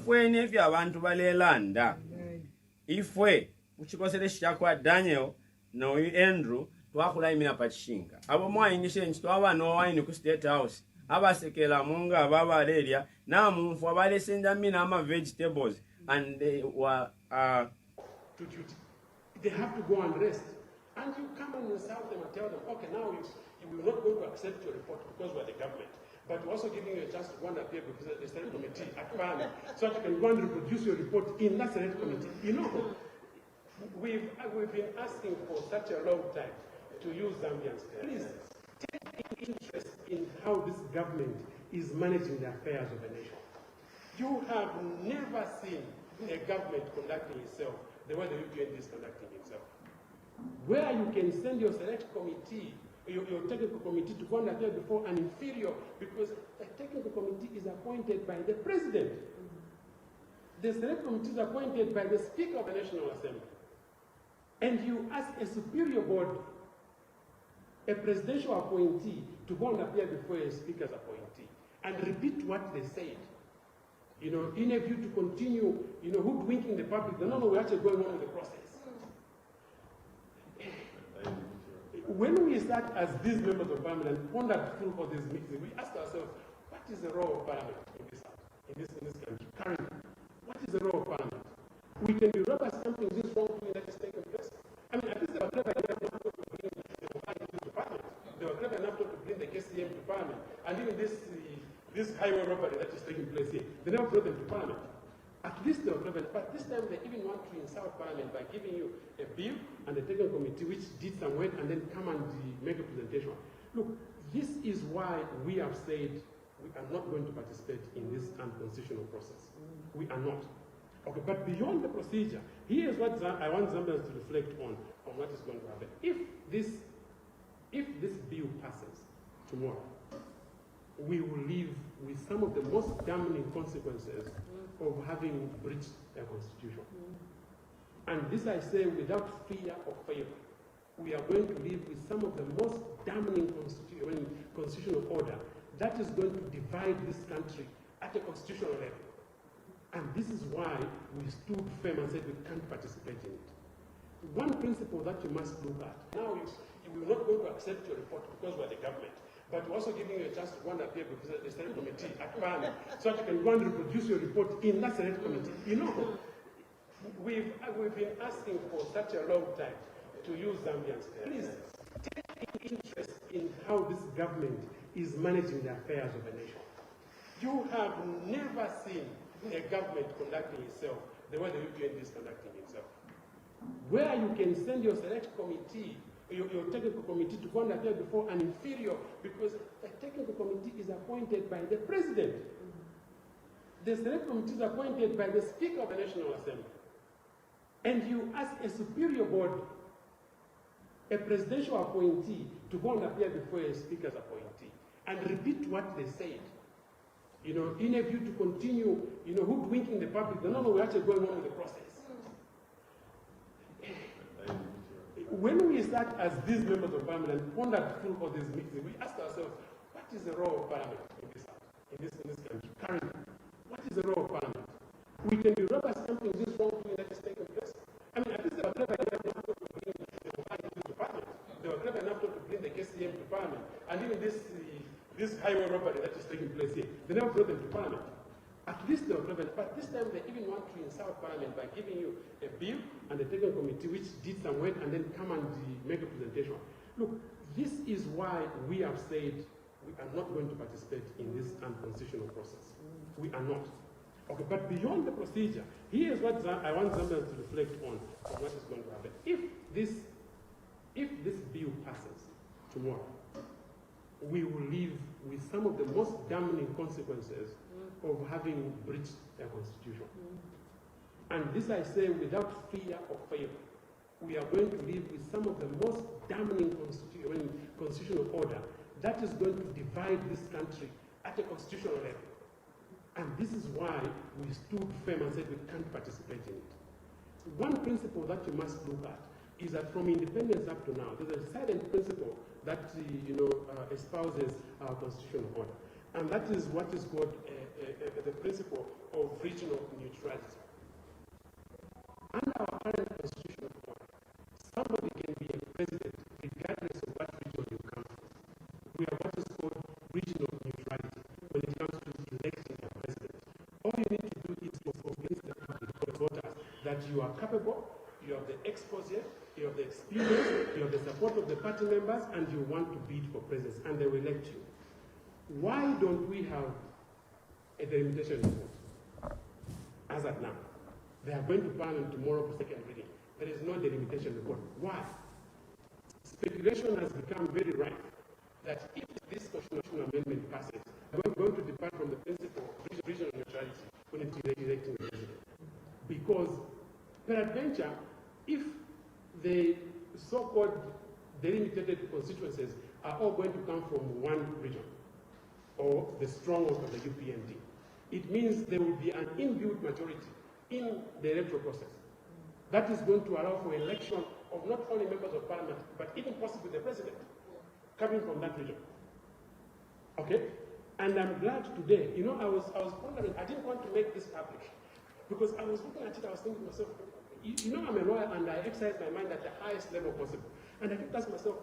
ifwe n'ebyo abantu balelanda ifwe kuchikosere chakwa Daniel no Andrew twakulayimira pachishinga abo mwayingishe nchi twaba no wine ku State House abasekela munga ababaleria na mumfu abalesenda mina ama vegetables and they were to duty. They have to go and rest. And you come and insult them and tell them, okay, now we're not going to accept your report because we're the government. But we're also giving you a chance to go and appear because the Senate committee at Parliament, so that you can go and reproduce your report in that Senate committee. You know, we've been asking for such a long time to use Zambians. Please take interest in how this government is managing the affairs of a nation. You have never seen a government conducting itself the way the UPN is conducting itself. Where you can send your select committee, your technical committee to go and appear before an inferior, because a technical committee is appointed by the president. The select committee is appointed by the Speaker of the National Assembly. And you ask a superior body, a presidential appointee, to go and appear before a speaker's appointee and repeat what they said. You know, in a view to continue, you know, hoodwinking the public. No, we're actually going on with the process. When we start as these members of parliament and ponder through all these meetings, we ask ourselves, what is the role of parliament in this country currently? What is the role of parliament? We can be rubber stamping this wrongdoing that is taking place. I mean, at least they were clever enough not to bring the parliament to parliament. They were clever enough not to bring the KCM to parliament. And even this highway robbery that is taking place here, they never brought them to parliament. At least they were clever, but this time they even want to insult parliament by giving you a bill and a technical committee which did some work and then come and make a presentation. Look, this is why we have said we are not going to participate in this unconstitutional process. We are not. Okay, but beyond the procedure, here's what I want Zambians to reflect on what is going to happen. If this bill passes tomorrow, we will live with some of the most damning consequences of having breached a constitution. And this I say without fear or favor. We are going to live with some of the most damning constitutional order that is going to divide this country at a constitutional level. And this is why we stood firm and said we can't participate in it. One principle that you must look at. Now, we're not going to accept your report because we're the government. But we're also giving you a chance to go and appear before the Senate committee at Parliament, so that you can go and reproduce your report in that Senate committee. You know, we've been asking for such a long time to use Zambians. Please take interest in how this government is managing the affairs of a nation. You have never seen a government conducting itself the way the UPN is conducting itself. Where you can send your select committee, your technical committee, to go and appear before an inferior, because a technical committee is appointed by the president. The select committee is appointed by the Speaker of the National Assembly. And you ask a superior body, a presidential appointee, to go and appear before a speaker's appointee and repeat what they said. You know, in a view to continue, you know, hoodwinking the public. No, we're actually going on with the process. When we start as these members of parliament and ponder through all these meetings, we ask ourselves, what is the role of parliament in this country currently? What is the role of parliament? We can be rubber stamping this wrongdoing that is taking place. I mean, at least they were clever enough not to bring the parliament to parliament. They were clever enough not to bring the KCM to parliament. And even this highway robbery that is taking place here, they never brought them to parliament. At least they were clever, but this time they even want to insult parliament by giving you a bill and a technical committee which did some work and then come and make a presentation. Look, this is why we have said we are not going to participate in this unconstitutional process. We are not. Okay, but beyond the procedure, here's what I want Zambians to reflect on what is going to happen. If this bill passes tomorrow, we will live with some of the most damning consequences of having breached a constitution. And this I say without fear or favor. We are going to live with some of the most damning constitutional order that is going to divide this country at a constitutional level. And this is why we stood firm and said we can't participate in it. One principle that you must look at is that from independence up to now, there's a silent principle that espouses our constitutional order. And that is what is called the principle of regional neutrality. Under our current constitutional order, somebody can be a president regardless of what region you come from. We have what is called regional neutrality when it comes to electing a president. All you need to do is to convince the public, the voters, that you are capable, you have the exposure, you have the experience, you have the support of the party members, and you want to bid for president, and they will elect you. Why don't we have a delimitation report as at now? They are going to Parliament tomorrow for second reading. There is no delimitation report. Why? Speculation has become very rife that if this constitutional amendment passes, we're going to depart from the principle of regional neutrality when it's electing the president. Because, peradventure, if the so-called delimited constituencies are all going to come from one region, or the stronghold of the UPND, it means there will be an inbuilt majority in the electoral process. That is going to allow for election of not only members of parliament, but even possibly the president, coming from that region. Okay? And I'm glad today, you know, I was wondering, I didn't want to make this public, because I was looking at it, I was thinking to myself, you know, I'm a lawyer and I exercise my mind at the highest level possible. And I kept asking myself,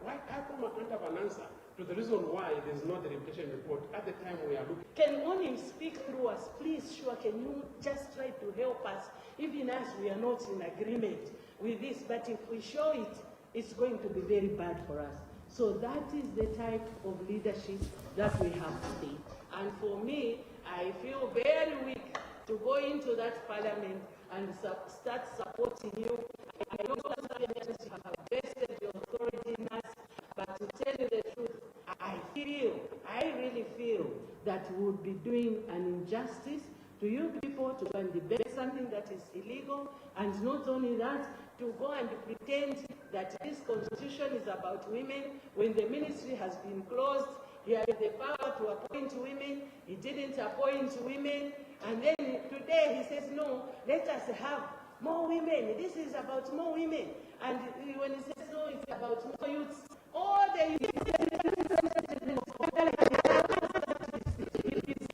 how come I can't have an answer to the reason why there's not a reputation report at the time we are looking? Can one him speak through us? Please, sure, can you just try to help us? Even as we are not in agreement with this, but if we show it, it's going to be very bad for us. So that is the type of leadership that we have today. And for me, I feel very weak to go into that parliament and start supporting you. I know that you have vested your authority in us, but to tell you the truth, I really feel that we would be doing an injustice to you people to go and debate something that is illegal, and not only that, to go and pretend that this constitution is about women when the ministry has been closed. He had the power to appoint women, he didn't appoint women, and then today he says, no, let us have more women. This is about more women. And when he says, no, it's about more youths, all the youths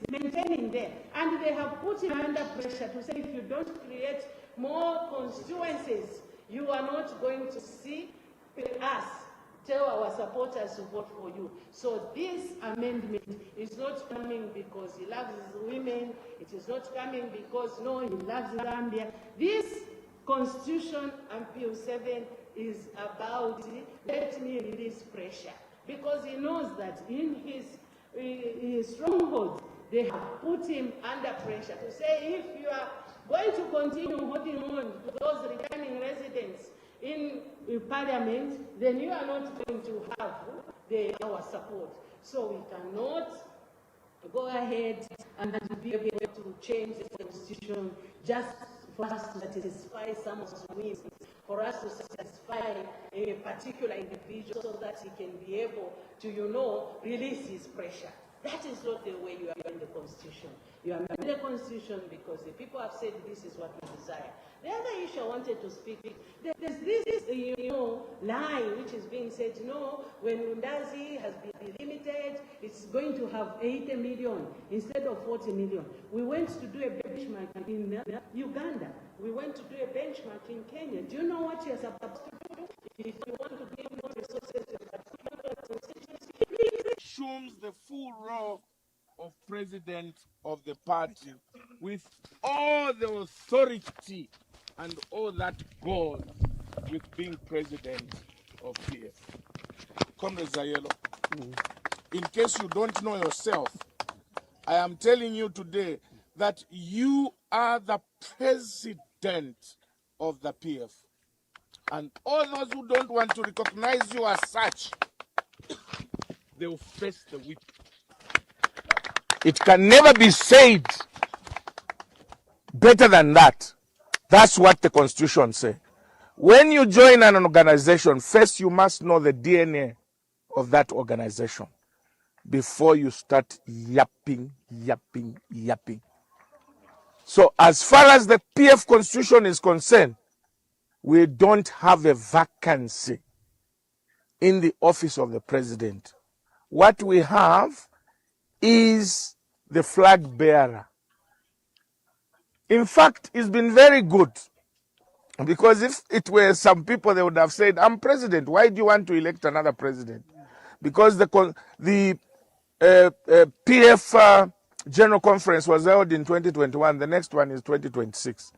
maintaining there. And they have put him under pressure to say, if you don't create more constituencies, you are not going to see us tell our supporters to vote for you. So this amendment is not coming because he loves women. It is not coming because, no, he loves Zambia. This Constitution Appeal 7 is about let me release pressure, because he knows that in his stronghold, they have put him under pressure to say, if you are going to continue holding on to those returning residents in parliament, then you are not going to have our support. So we cannot go ahead and be able to change the constitution just for us to satisfy someone's whims, for us to satisfy a particular individual so that he can be able to, release his pressure. That is not the way you are in the Constitution. You are in the Constitution because the people have said this is what we desire. The other issue I wanted to speak, there's this, lie which is being said, when Undazi has been limited, it's going to have 80 million instead of 40 million. We went to do a benchmark in Uganda. We went to do a benchmark in Kenya. Do you know what you're supposed to do? If you want to give more resources to particular constituency, assumes the full role of president of the party with all the authority and all that goes with being president of PF. Comrade Zayelo, in case you don't know yourself, I am telling you today that you are the president of the PF. And all those who don't want to recognize you as such, they will face the whip. It can never be said better than that. That's what the Constitution says. When you join an organization, first you must know the DNA of that organization before you start yapping. So as far as the PF Constitution is concerned, we don't have a vacancy in the office of the president. What we have is the flag bearer. In fact, it's been very good. Because if it were some people, they would have said, I'm president. Why do you want to elect another president? Because the PF General Conference was held in 2021. The next one is 2026.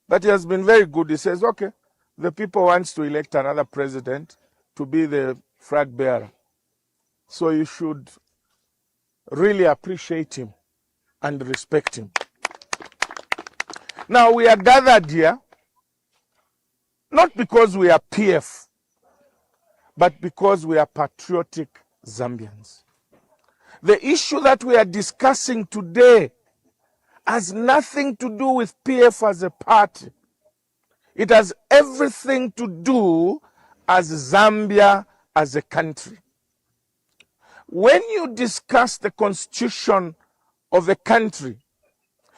But he has been very good. He says, okay, the people want to elect another president to be the flag bearer. So you should really appreciate him and respect him. Now we are gathered here, not because we are PF, but because we are patriotic Zambians. The issue that we are discussing today has nothing to do with PF as a party. It has everything to do as Zambia as a country. When you discuss the constitution of a country,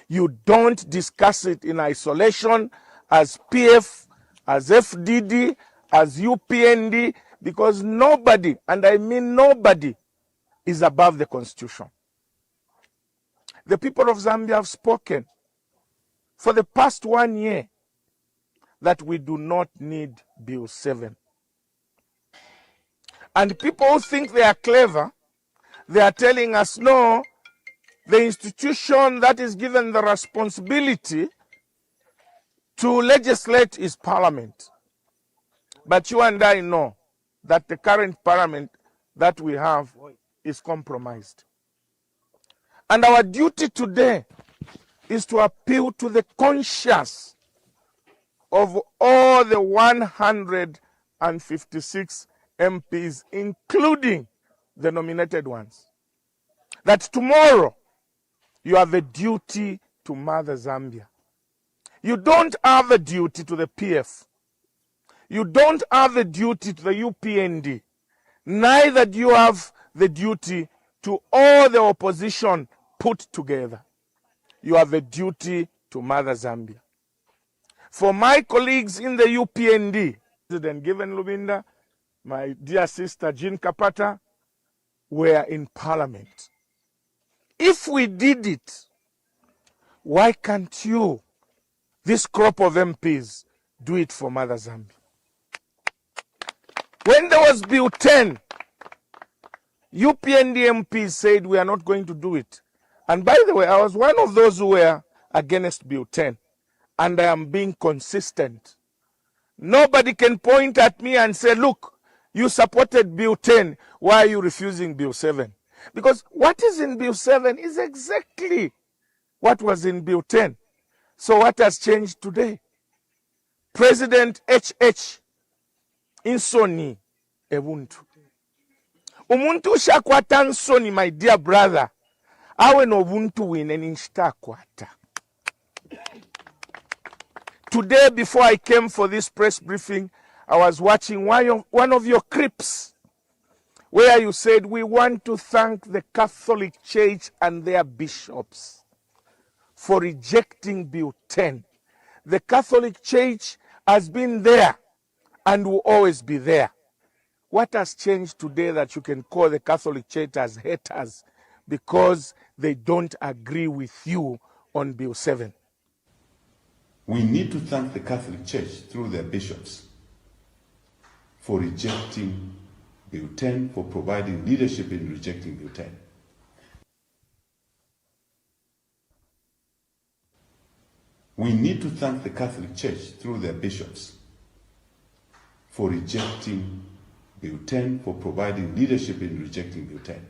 you don't discuss it in isolation as PF, as FDD, as UPND, because nobody, and I mean nobody, is above the constitution. The people of Zambia have spoken for the past 1 year that we do not need Bill 7. And people who think they are clever, they are telling us, no, the institution that is given the responsibility to legislate is Parliament. But you and I know that the current Parliament that we have is compromised. And our duty today is to appeal to the conscience of all the 156 MPs, including the nominated ones, that tomorrow you have a duty to Mother Zambia. You don't have a duty to the PF. You don't have a duty to the UPND. Neither do you have the duty to all the opposition put together. You have a duty to Mother Zambia. For my colleagues in the UPND, President Given Lubinda, my dear sister Jean Kapata, were in Parliament. If we did it, why can't you, this crop of MPs, do it for Mother Zambia? When there was Bill 10, UPND MPs said we are not going to do it. And by the way, I was one of those who were against Bill 10. And I am being consistent. Nobody can point at me and say, look, you supported Bill 10, why are you refusing Bill 7? Because what is in Bill 7 is exactly what was in Bill 10. So what has changed today? President HH Insoni Ebuntu. Umuntu ushakwata Nsoni, my dear brother. Awe no Ubuntu wineni nshitakwata. Today, before I came for this press briefing, I was watching one of your clips where you said, we want to thank the Catholic Church and their bishops for rejecting Bill 10. The Catholic Church has been there and will always be there. What has changed today that you can call the Catholic Church as haters because they don't agree with you on Bill 7? We need to thank the Catholic Church through their bishops for rejecting Bill 10, for providing leadership in rejecting Bill 10. We need to thank the Catholic Church through their bishops for rejecting Bill 10, for providing leadership in rejecting Bill 10.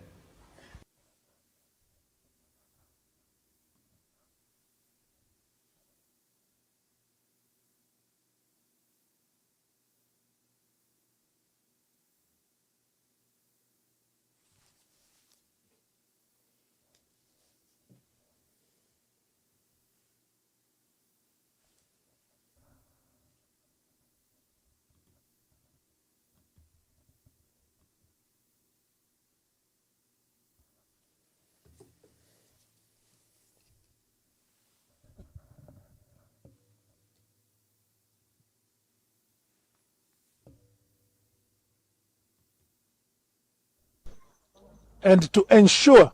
And to ensure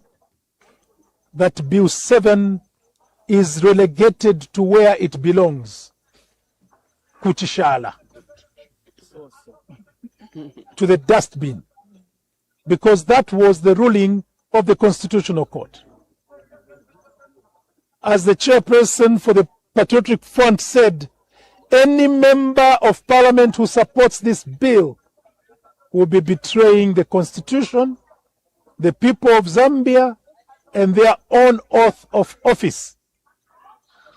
that Bill 7 is relegated to where it belongs, kuchishala, to the dustbin, because that was the ruling of the Constitutional Court. As the chairperson for the Patriotic Front said, any member of parliament who supports this bill will be betraying the Constitution, the people of Zambia, and their own oath of office.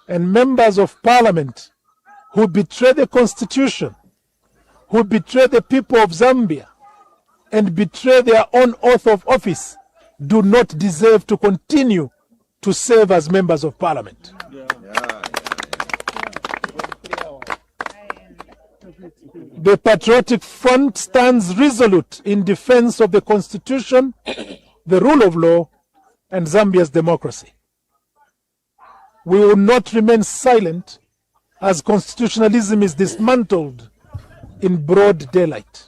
And members of parliament who betray the Constitution, who betray the people of Zambia, and betray their own oath of office do not deserve to continue to serve as members of parliament. The Patriotic Front stands resolute in defense of the Constitution, the rule of law, and Zambia's democracy. We will not remain silent as constitutionalism is dismantled in broad daylight.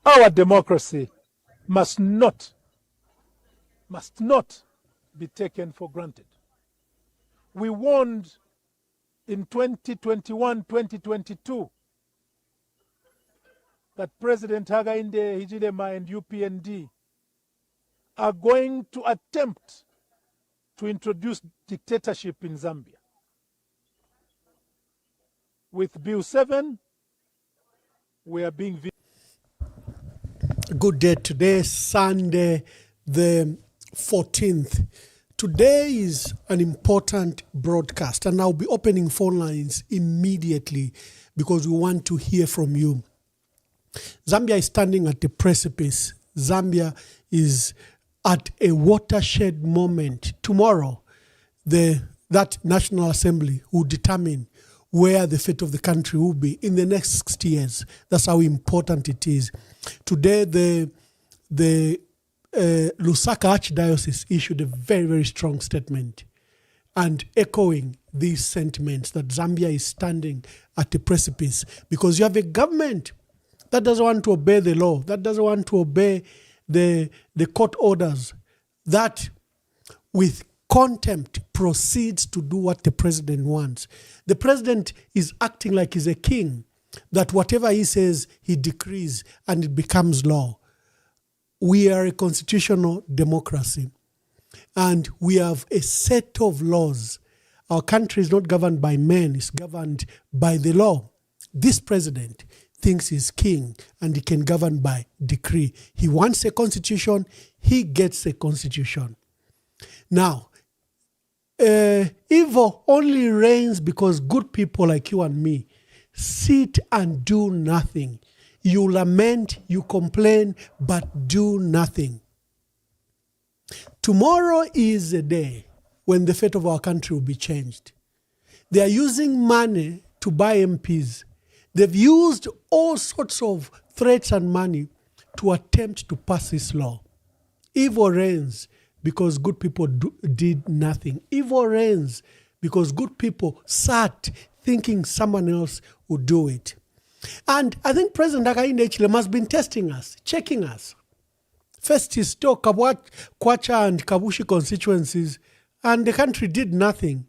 Our democracy must not be taken for granted. We warned in 2021-2022 that President Hakainde Hichilema and UPND are going to attempt to introduce dictatorship in Zambia. With Bill 7, we are being... Good day. Today, Sunday, the 14th. Today is an important broadcast, and I'll be opening phone lines immediately because we want to hear from you. Zambia is standing at a precipice. Zambia is at a watershed moment. Tomorrow, that National Assembly will determine where the fate of the country will be in the next 60 years. That's how important it is. Today, the Lusaka Archdiocese issued a very, very strong statement and echoing these sentiments that Zambia is standing at a precipice because you have a government that doesn't want to obey the law, that doesn't want to obey the court orders, that with contempt proceeds to do what the president wants. The president is acting like he's a king, that whatever he says, he decrees and it becomes law. We are a constitutional democracy and we have a set of laws. Our country is not governed by men, it's governed by the law. This president thinks he's king and he can govern by decree. He wants a constitution, he gets a constitution. Now, evil only reigns because good people like you and me sit and do nothing. You lament, you complain, but do nothing. Tomorrow is a day when the fate of our country will be changed. They are using money to buy MPs. They've used all sorts of threats and money to attempt to pass this law. Evil reigns because good people did nothing. Evil reigns because good people sat thinking someone else would do it. And I think President Hakainde Hichilema has been testing us, checking us. First he stole Kwacha and Kabushi constituencies, and the country did nothing.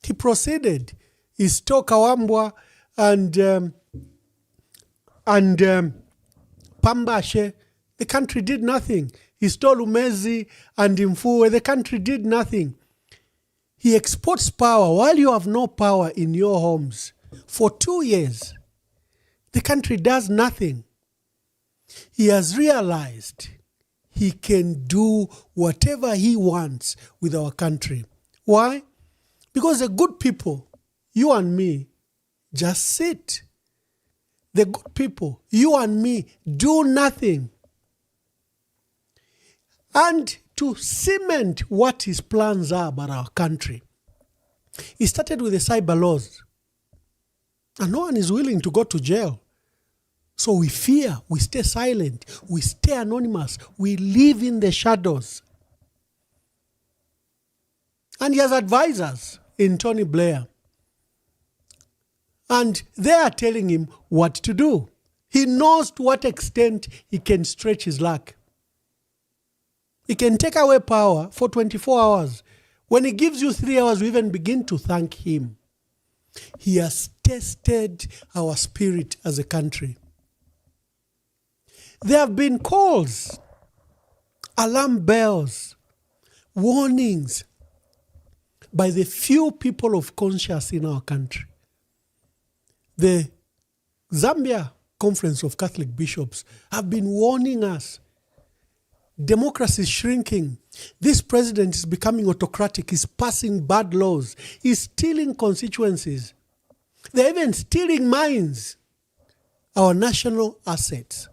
He proceeded. He stole Kawambwa and Pambashe. The country did nothing. He stole Umezi and Imfuwe. The country did nothing. He exports power while you have no power in your homes for 2 years. The country does nothing. He has realized he can do whatever he wants with our country. Why? Because the good people, you and me, just sit. The good people, you and me, do nothing. And to cement what his plans are about our country, he started with the cyber laws. And no one is willing to go to jail. So we fear, we stay silent, we stay anonymous, we live in the shadows. And he has advisors in Tony Blair. And they are telling him what to do. He knows to what extent he can stretch his luck. He can take away power for 24 hours. When he gives you 3 hours, we even begin to thank him. He has tested our spirit as a country. There have been calls, alarm bells, warnings by the few people of conscience in our country. The Zambia Conference of Catholic Bishops have been warning us. Democracy is shrinking. This president is becoming autocratic. He's passing bad laws. He's stealing constituencies. They're even stealing mines, our national assets.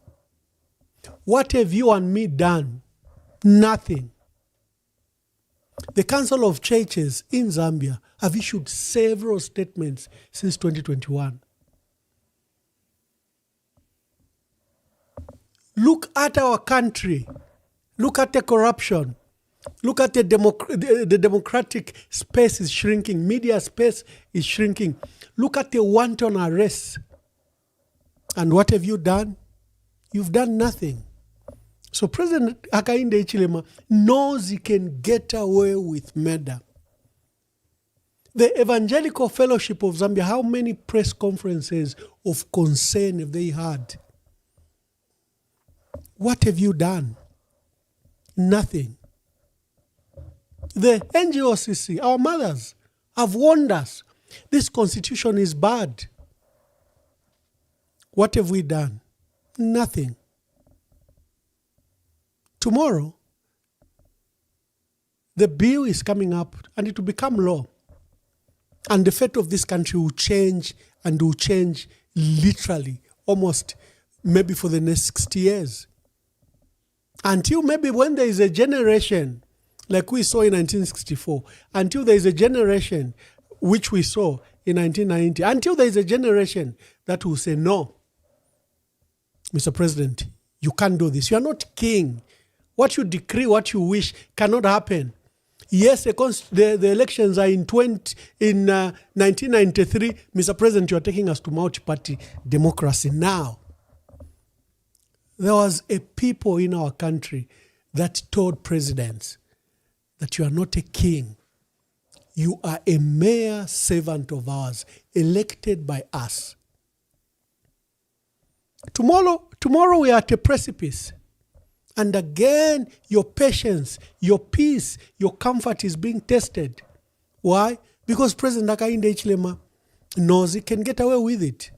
What have you and me done? Nothing. The Council of Churches in Zambia have issued several statements since 2021. Look at our country. Look at the corruption. Look at the democratic space is shrinking. Media space is shrinking. Look at the wanton arrests. And what have you done? You've done nothing. So President Hakainde Hichilema knows he can get away with murder. The Evangelical Fellowship of Zambia, how many press conferences of concern have they had? What have you done? Nothing. The NGOCC, our mothers, have warned us. This constitution is bad. What have we done? Nothing. Tomorrow, the bill is coming up and it will become law. And the fate of this country will change, and will change literally, almost maybe for the next 60 years. Until maybe when there is a generation, like we saw in 1964, until there is a generation which we saw in 1990, until there is a generation that will say, no, Mr. President, you can't do this. You are not king. What you decree, what you wish cannot happen. Yes, the elections are in 1993. Mr. President, you are taking us to multi-party democracy now. There was a people in our country that told presidents that you are not a king. You are a mere servant of ours, elected by us. Tomorrow we are at a precipice. And again, your patience, your peace, your comfort is being tested. Why? Because President Hakainde Hichilema knows he can get away with it.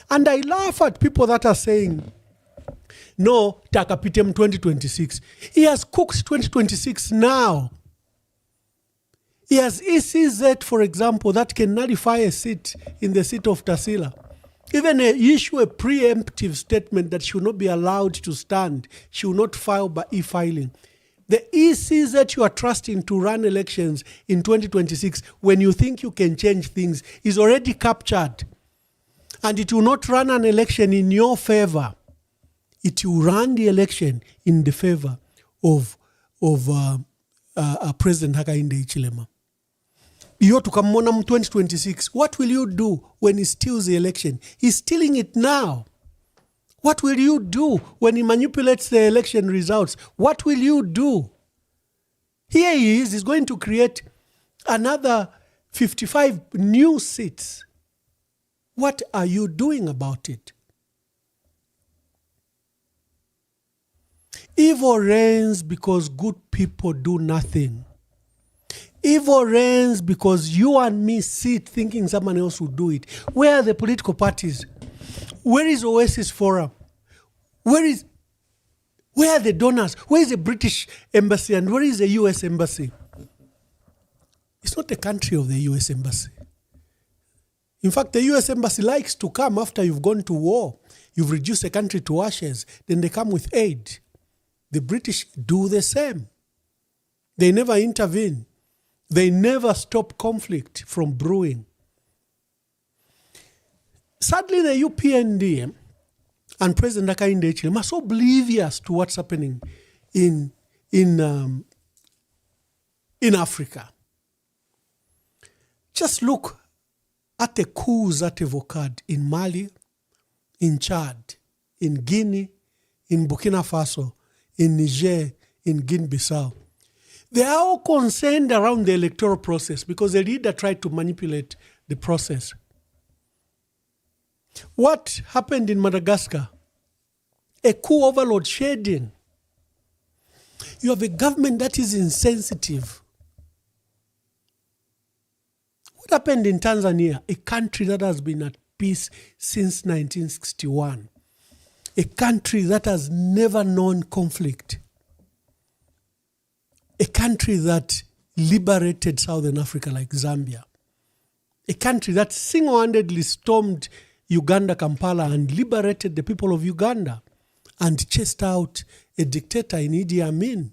And I laugh at people that are saying, no, Takapitem 2026. He has cooked 2026 now. He has ECZ, for example, that can nullify a seat in the seat of Tasila. Even issue a preemptive statement that she will not be allowed to stand. She will not file by e-filing. The ECZ you are trusting to run elections in 2026, when you think you can change things, is already captured. And it will not run an election in your favor. It will run the election in the favor of President Hakainde Hichilema. You to come on 2026. What will you do when he steals the election? He's stealing it now. What will you do when he manipulates the election results? What will you do? Here he is. He's going to create another 55 new seats. What are you doing about it? Evil reigns because good people do nothing. Evil reigns because you and me sit thinking someone else will do it. Where are the political parties? Where is Oasis Forum? Where are the donors? Where is the British Embassy and where is the US Embassy? It's not the country of the US Embassy. In fact, the US Embassy likes to come after you've gone to war. You've reduced the country to ashes. Then they come with aid. The British do the same. They never intervene. They never stop conflict from brewing. Sadly, the UPND and President Hakainde Hichilema are so oblivious to what's happening in Africa. Just look at the coups that have occurred in Mali, in Chad, in Guinea, in Burkina Faso, in Niger, in Guinea-Bissau. They are all concerned around the electoral process because the leader tried to manipulate the process. What happened in Madagascar? A coup overload shading. You have a government that is insensitive. What happened in Tanzania? A country that has been at peace since 1961. A country that has never known conflict. A country that liberated Southern Africa like Zambia. A country that single-handedly stormed Uganda, Kampala, and liberated the people of Uganda and chased out a dictator in Idi Amin.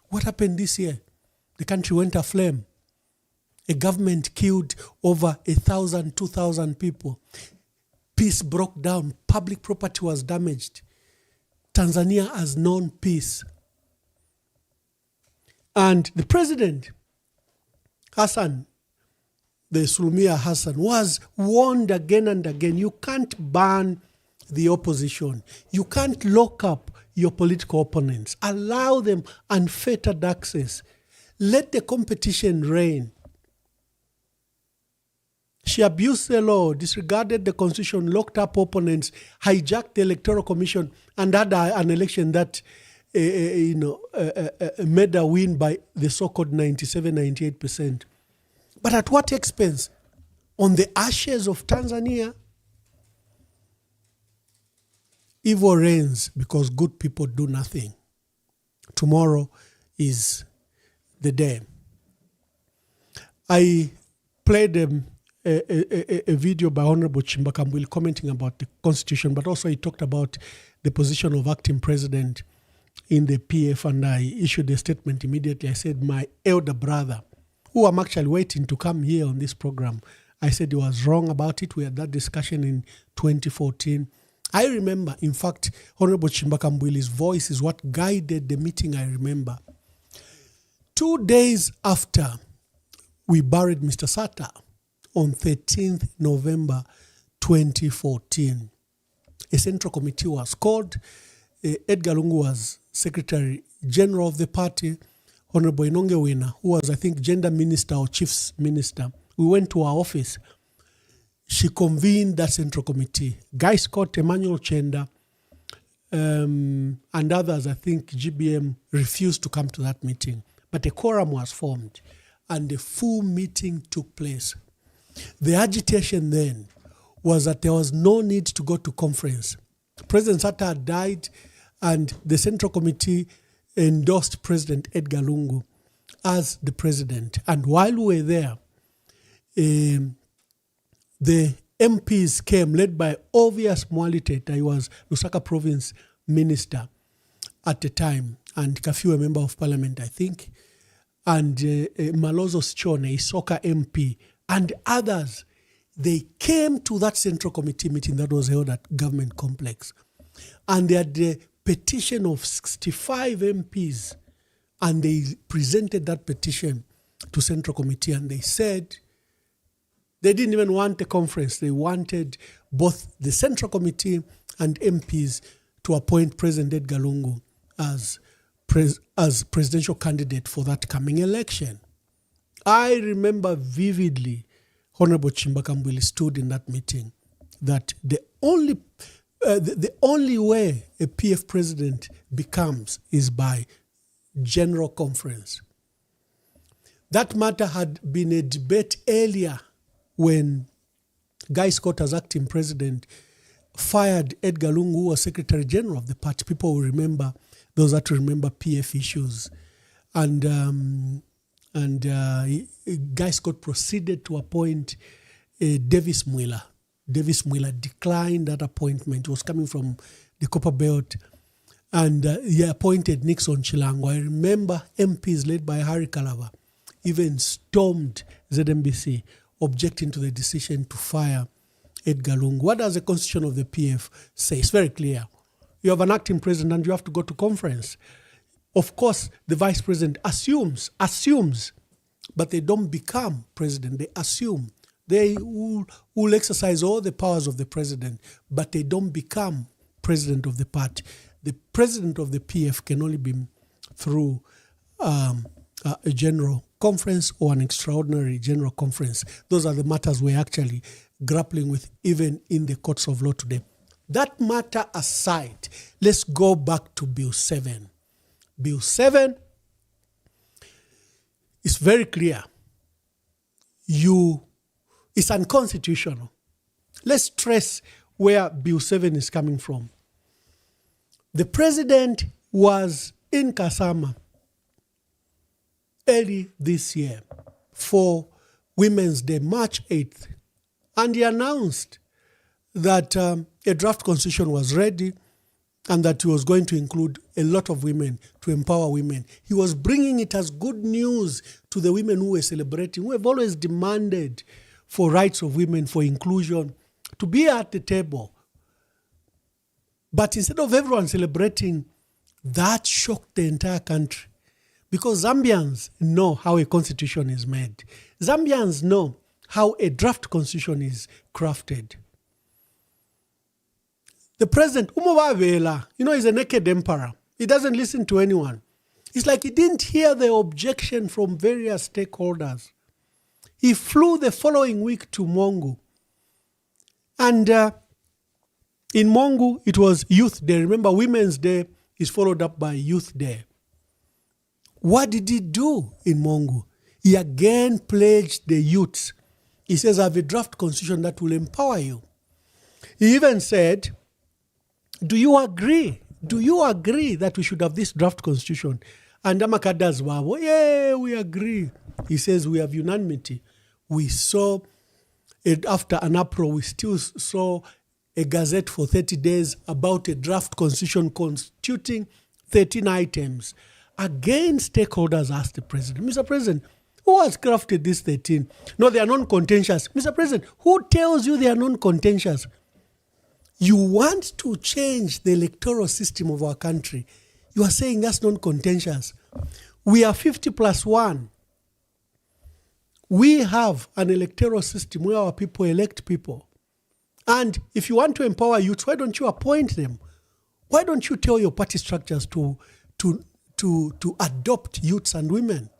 What happened this year? The country went aflame. A government killed over 1,000, 2,000 people. Peace broke down. Public property was damaged. Tanzania has known peace. And the president, Hassan, the Sulumia Hassan, was warned again and again, you can't ban the opposition. You can't lock up your political opponents. Allow them unfettered access. Let the competition reign. She abused the law, disregarded the constitution, locked up opponents, hijacked the electoral commission, and had an election that made a win by the so-called 97, 98%. But at what expense? On the ashes of Tanzania? Evil reigns because good people do nothing. Tomorrow is the day. I played a video by Honorable Chimbakambwili commenting about the Constitution, but also he talked about the position of acting president in the PF, and I issued a statement immediately. I said, my elder brother, who I'm actually waiting to come here on this program, I said he was wrong about it. We had that discussion in 2014. I remember, in fact, Honorable Chimbakambwili's voice is what guided the meeting, I remember. 2 days after we buried Mr. Sata, on 13th November 2014, a central committee was called. Edgar Lungu was Secretary General of the party. Honorable Inonge Wina, who was, I think, Gender Minister or Chiefs Minister, we went to her office. She convened that central committee. Guy Scott, Emmanuel Chenda, and others, I think GBM, refused to come to that meeting. But a quorum was formed, and a full meeting took place. The agitation then was that there was no need to go to conference. President Sata had died, and the Central Committee endorsed President Edgar Lungu as the president. And while we were there, the MPs came, led by Obvious Mwaliteta. He was Lusaka Province Minister at the time, and Kafiu, a Member of Parliament, I think, and Malozo Sichone, a Soka MP, and others. They came to that Central Committee meeting that was held at Government Complex, and they had the petition of 65 MPs, and they presented that petition to Central Committee, and they said they didn't even want a conference. They wanted both the Central Committee and MPs to appoint President Edgar Lungu as presidential candidate for that coming election. I remember vividly Honorable Chimbakambwili stood in that meeting that the only way a PF president becomes is by general conference. That matter had been a debate earlier when Guy Scott, as acting president, fired Edgar Lungu, who was Secretary General of the party. People will remember, those that remember PF issues. And Guy Scott proceeded to appoint Davis Mwila. Davis Mwila declined that appointment. It was coming from the Copper Belt. And he appointed Nixon Chilango. I remember MPs led by Harry Kalava even stormed ZMBC, objecting to the decision to fire Edgar Lungu. What does the constitution of the PF say? It's very clear. You have an acting president and you have to go to conference. Of course, the vice president assumes, but they don't become president. They assume. They will exercise all the powers of the president, but they don't become president of the party. the president of the PF can only be through a general conference or an extraordinary general conference. Those are the matters we're actually grappling with even in the courts of law today. That matter aside, let's go back to Bill 7. Bill 7 is very clear. It's unconstitutional. Let's trace where Bill 7 is coming from. The president was in Kasama early this year for Women's Day, March 8th, and he announced that a draft constitution was ready and that he was going to include a lot of women to empower women. He was bringing it as good news to the women who were celebrating, who have always demanded for rights of women, for inclusion, to be at the table. But instead of everyone celebrating, that shocked the entire country. Because Zambians know how a constitution is made. Zambians know how a draft constitution is crafted. The president, he's a naked emperor. He doesn't listen to anyone. It's like he didn't hear the objection from various stakeholders. He flew the following week to Mongu. And in Mongu, it was Youth Day. Remember, Women's Day is followed up by Youth Day. What did he do in Mongu? He again pledged the youths. He says, I have a draft constitution that will empower you. He even said, do you agree? Do you agree that we should have this draft constitution? And Amakada's Wabo, yeah, we agree. He says we have unanimity. We saw it after an uproar. We still saw a gazette for 30 days about a draft constitution constituting 13 items. Again, stakeholders asked the president, Mr. President, who has crafted these 13? No, they are non-contentious. Mr. President, who tells you they are non-contentious? You want to change the electoral system of our country. You are saying that's non-contentious. We are 50 plus 1. We have an electoral system where our people elect people. And if you want to empower youths, why don't you appoint them? Why don't you tell your party structures to adopt youths and women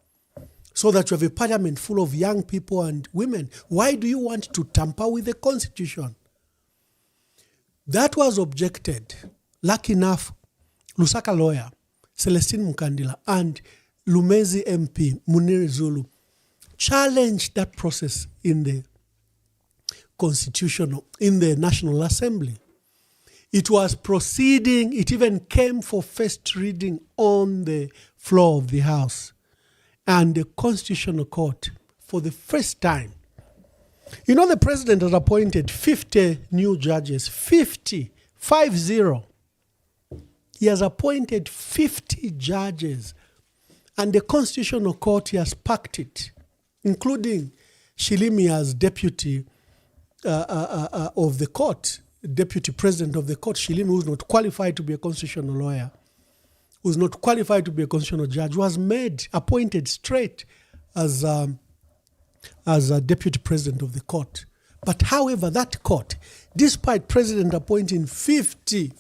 so that you have a parliament full of young people and women? Why do you want to tamper with the constitution? That was objected. Lucky enough, Lusaka lawyer, Celestine Mukandila, and Lumezi MP, Muniri Zulu, challenged that process in the in the National Assembly. It was proceeding, it even came for first reading on the floor of the House. And the Constitutional Court, for the first time, the president has appointed 50 new judges, 50. He has appointed 50 judges. And the Constitutional Court, he has packed it, including Shilimi as deputy of the court, deputy president of the court, Shilimi, who is not qualified to be a constitutional lawyer, who is not qualified to be a constitutional judge, was appointed straight as a deputy president of the court. But however, that court, despite president appointing 50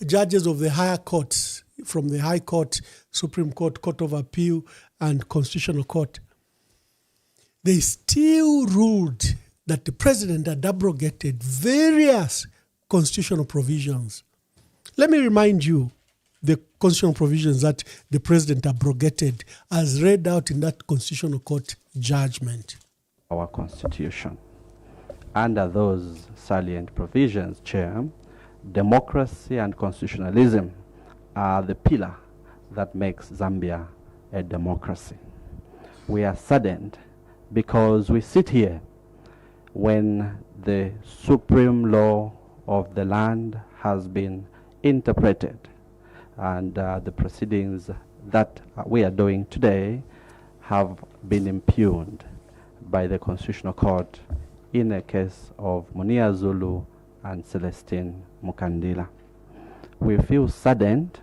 judges of the higher courts, from the High Court, Supreme Court, Court of Appeal, and Constitutional Court, they still ruled that the president had abrogated various constitutional provisions. Let me remind you the constitutional provisions that the president abrogated as read out in that Constitutional Court judgment. Our Constitution. Under those salient provisions, Chair, democracy and constitutionalism are the pillar that makes Zambia a democracy. We are saddened because we sit here when the supreme law of the land has been interpreted, and the proceedings that we are doing today have been impugned by the Constitutional Court in a case of Munia Zulu and Celestine Mukandila. We feel saddened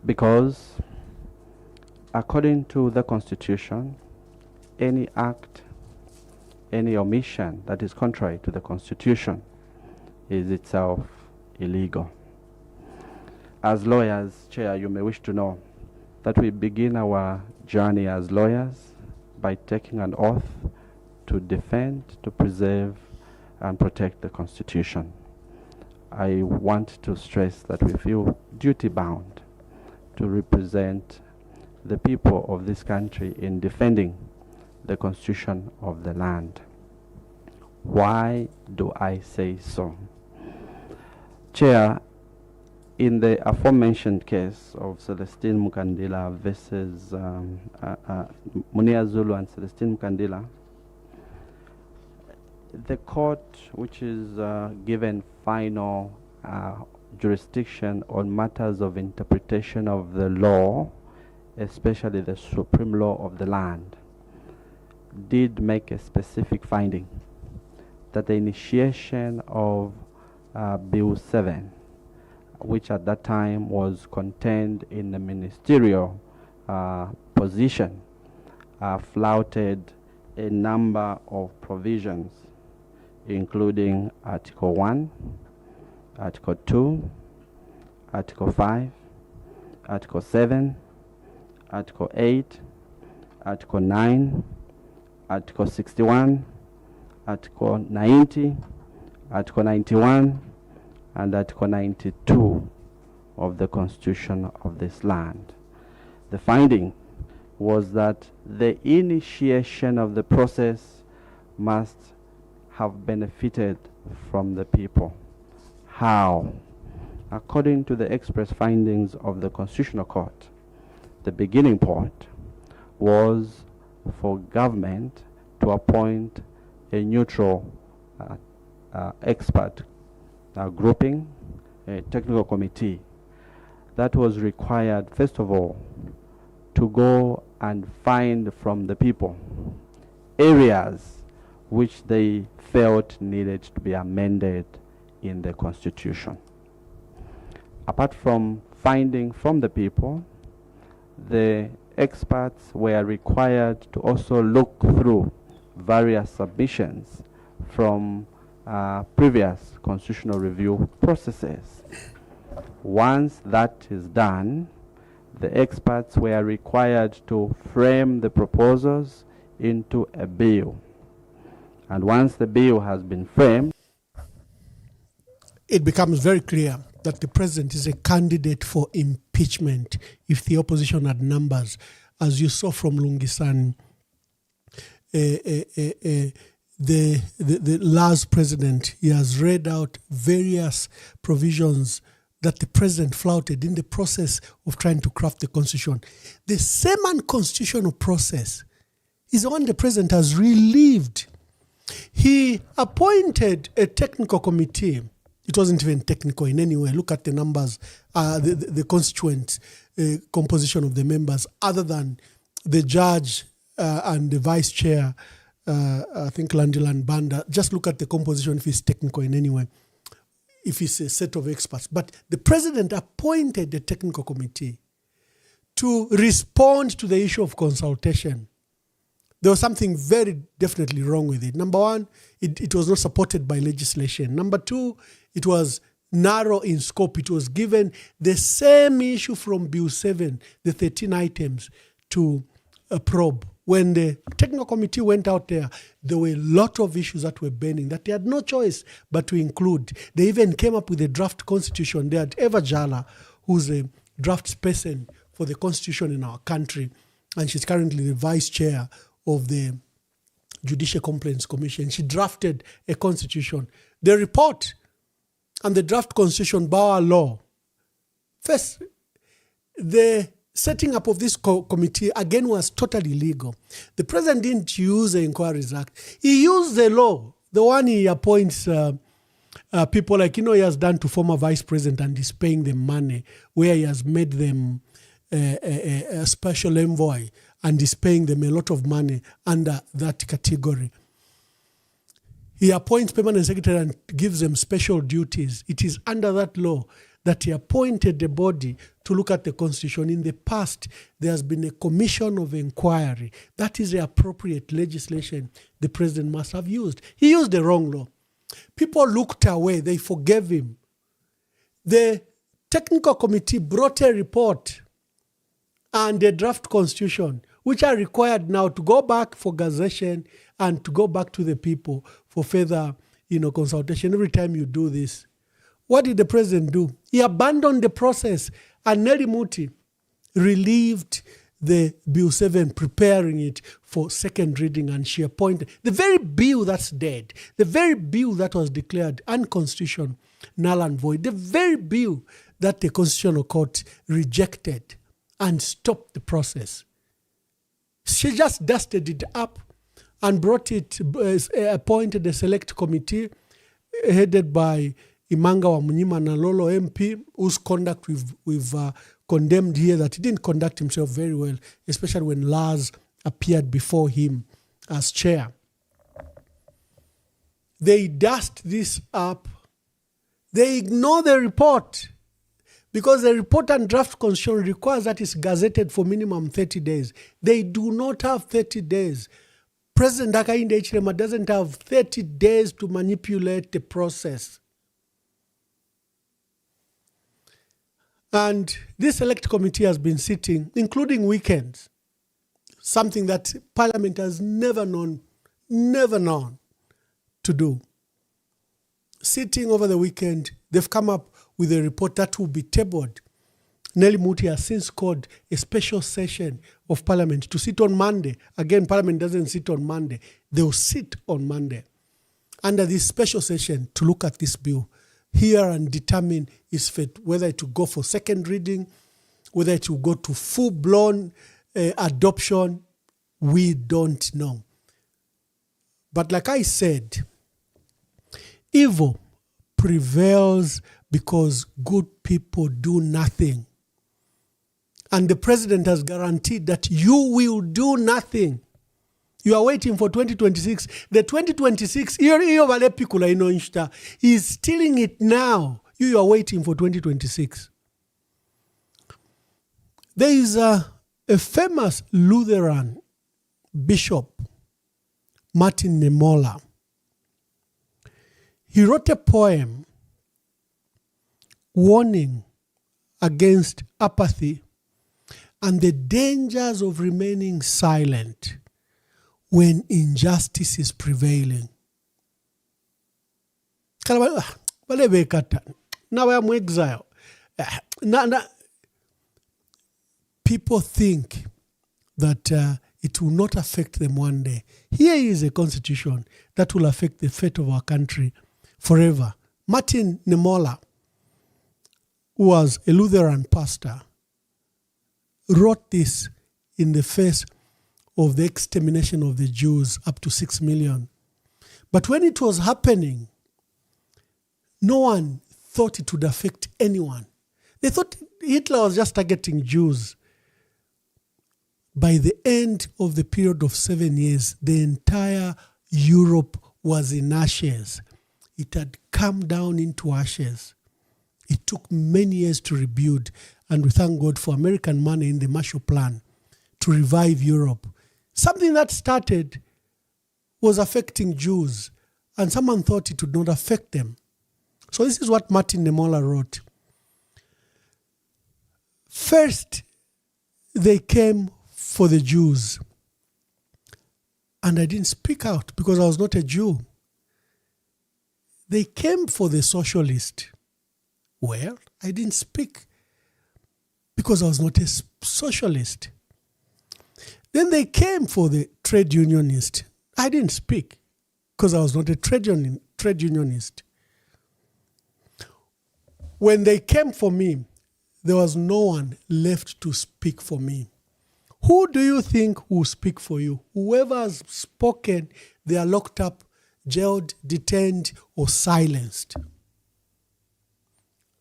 because, according to the Constitution, any act, any omission that is contrary to the Constitution is itself illegal. as lawyers, Chair, you may wish to know that we begin our journey as lawyers by taking an oath to defend, to preserve, and protect the Constitution. I want to stress that we feel duty-bound to represent the people of this country in defending the Constitution of the land. Why do I say so? Chair, in the aforementioned case of Celestine Mukandila versus Munia Zulu and Celestine Mukandila, the court, which is given final jurisdiction on matters of interpretation of the law, especially the supreme law of the land, did make a specific finding that the initiation of Bill 7, which at that time was contained in the ministerial position, flouted a number of provisions, including Article 1, Article 2, Article 5, Article 7, Article 8, Article 9, Article 61, Article 90, Article 91, and Article 92 of the Constitution of this land. The finding was that the initiation of the process must have benefited from the people. How? According to the express findings of the Constitutional Court, the beginning point was for government to appoint a neutral expert grouping, a technical committee, that was required, first of all, to go and find from the people areas which they felt needed to be amended in the Constitution. Apart from finding from the people, the experts were required to also look through various submissions from previous constitutional review processes. Once that is done, the experts were required to frame the proposals into a bill. And once the bill has been framed, it becomes very clear that the president is a candidate for impeachment if the opposition had numbers. As you saw from Lungisan, the last president, he has read out various provisions that the president flouted in the process of trying to craft the constitution. The same unconstitutional process is the one the president has relived. He appointed a technical committee. It wasn't even technical in any way. Look at the numbers, the constituent composition of the members, other than the judge and the vice chair, I think Landilan Banda. Just look at the composition if it's technical in any way, if it's a set of experts. But the president appointed the technical committee to respond to the issue of consultation. There was something very definitely wrong with it. Number one, it was not supported by legislation. Number two, it was narrow in scope. It was given the same issue from Bill 7, the 13 items, to a probe. When the technical committee went out there were a lot of issues that were burning that they had no choice but to include. They even came up with a draft constitution. They had Eva Jala, who's a draft person for the constitution in our country, and she's currently the vice chair of the Judicial Complaints Commission. She drafted a constitution. The report and the draft constitution by our law. First, the setting up of this committee again was totally illegal. The president didn't use the Inquiries Act. He used the law, the one he appoints people like, he has done to former vice president and is paying them money, where he has made them a special envoy and is paying them a lot of money under that category. He appoints permanent secretary and gives them special duties. It is under that law that he appointed the body to look at the constitution. In the past, there has been a commission of inquiry. That is the appropriate legislation the president must have used. He used the wrong law. People looked away. They forgave him. The technical committee brought a report and a draft constitution, which are required now to go back for gazettation and to go back to the people for further, consultation. Every time you do this, what did the president do? He abandoned the process, and Nelly Muti relieved the Bill 7, preparing it for second reading, and she appointed the very bill that's dead, the very bill that was declared unconstitutional, null and void, the very bill that the Constitutional Court rejected and stopped the process. She just dusted it up and brought it, appointed a select committee headed by Imanga Wamunyima Nalolo MP, whose conduct we've condemned here, that he didn't conduct himself very well, especially when Lars appeared before him as chair. They dust this up. They ignore the report, because the report and draft constitution requires that it's gazetted for minimum 30 days. They do not have 30 days. President Hakainde Hichilema doesn't have 30 days to manipulate the process. And this select committee has been sitting, including weekends, something that Parliament has never known to do. Sitting over the weekend, they've come up with a report that will be tabled. Nelly Muti has since called a special session of Parliament to sit on Monday. Again, Parliament doesn't sit on Monday. They'll sit on Monday under this special session to look at this bill, hear and determine its fate, whether it will go for second reading, whether it will go to full-blown adoption. We don't know. But like I said, evil prevails because good people do nothing. And the president has guaranteed that you will do nothing. You are waiting for 2026. The 2026, he's stealing it now. You are waiting for 2026. There is a famous Lutheran bishop, Martin Nemola. He wrote a poem warning against apathy and the dangers of remaining silent when injustice is prevailing. Now I'm exile. People think that it will not affect them one day. Here is a constitution that will affect the fate of our country forever. Martin Nemola, who was a Lutheran pastor, wrote this in the face of the extermination of the Jews, up to 6 million. But when it was happening, no one thought it would affect anyone. They thought Hitler was just targeting Jews. By the end of the period of 7 years, the entire Europe was in ashes. It had come down into ashes. It took many years to rebuild, and we thank God for American money in the Marshall Plan to revive Europe. Something that started was affecting Jews, and someone thought it would not affect them. So this is what Martin Nemola wrote. First, they came for the Jews, and I didn't speak out because I was not a Jew. They came for the socialist. Well, I didn't speak because I was not a socialist. Then they came for the trade unionist. I didn't speak because I was not a trade unionist. When they came for me, there was no one left to speak for me. Who do you think will speak for you? Whoever has spoken, they are locked up, jailed, detained, or silenced.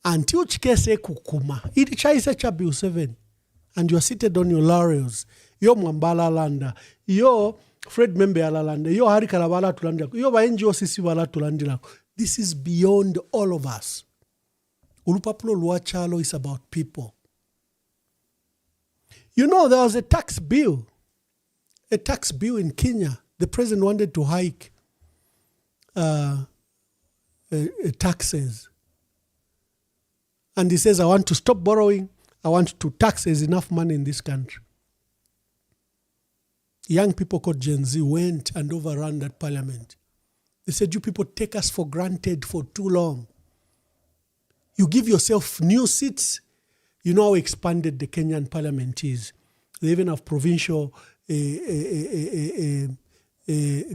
Until chikese kukuma, iti chaise cha Bill 7, and you are seated on your laurels. Yo Mwambala Landa, yo Fred Membe Alalanda, yo Hari Kalabala Tulandila, yo Baenjo Sisi Wala Tulandila. This is beyond all of us. Ulupapulo Luachalo is about people. You know, there was a tax bill in Kenya. The president wanted to hike taxes. And he says, I want to stop borrowing. I want to tax. There's enough money in this country. Young people called Gen Z went and overran that parliament. They said, you people take us for granted for too long. You give yourself new seats. You know how expanded the Kenyan parliament is. They even have provincial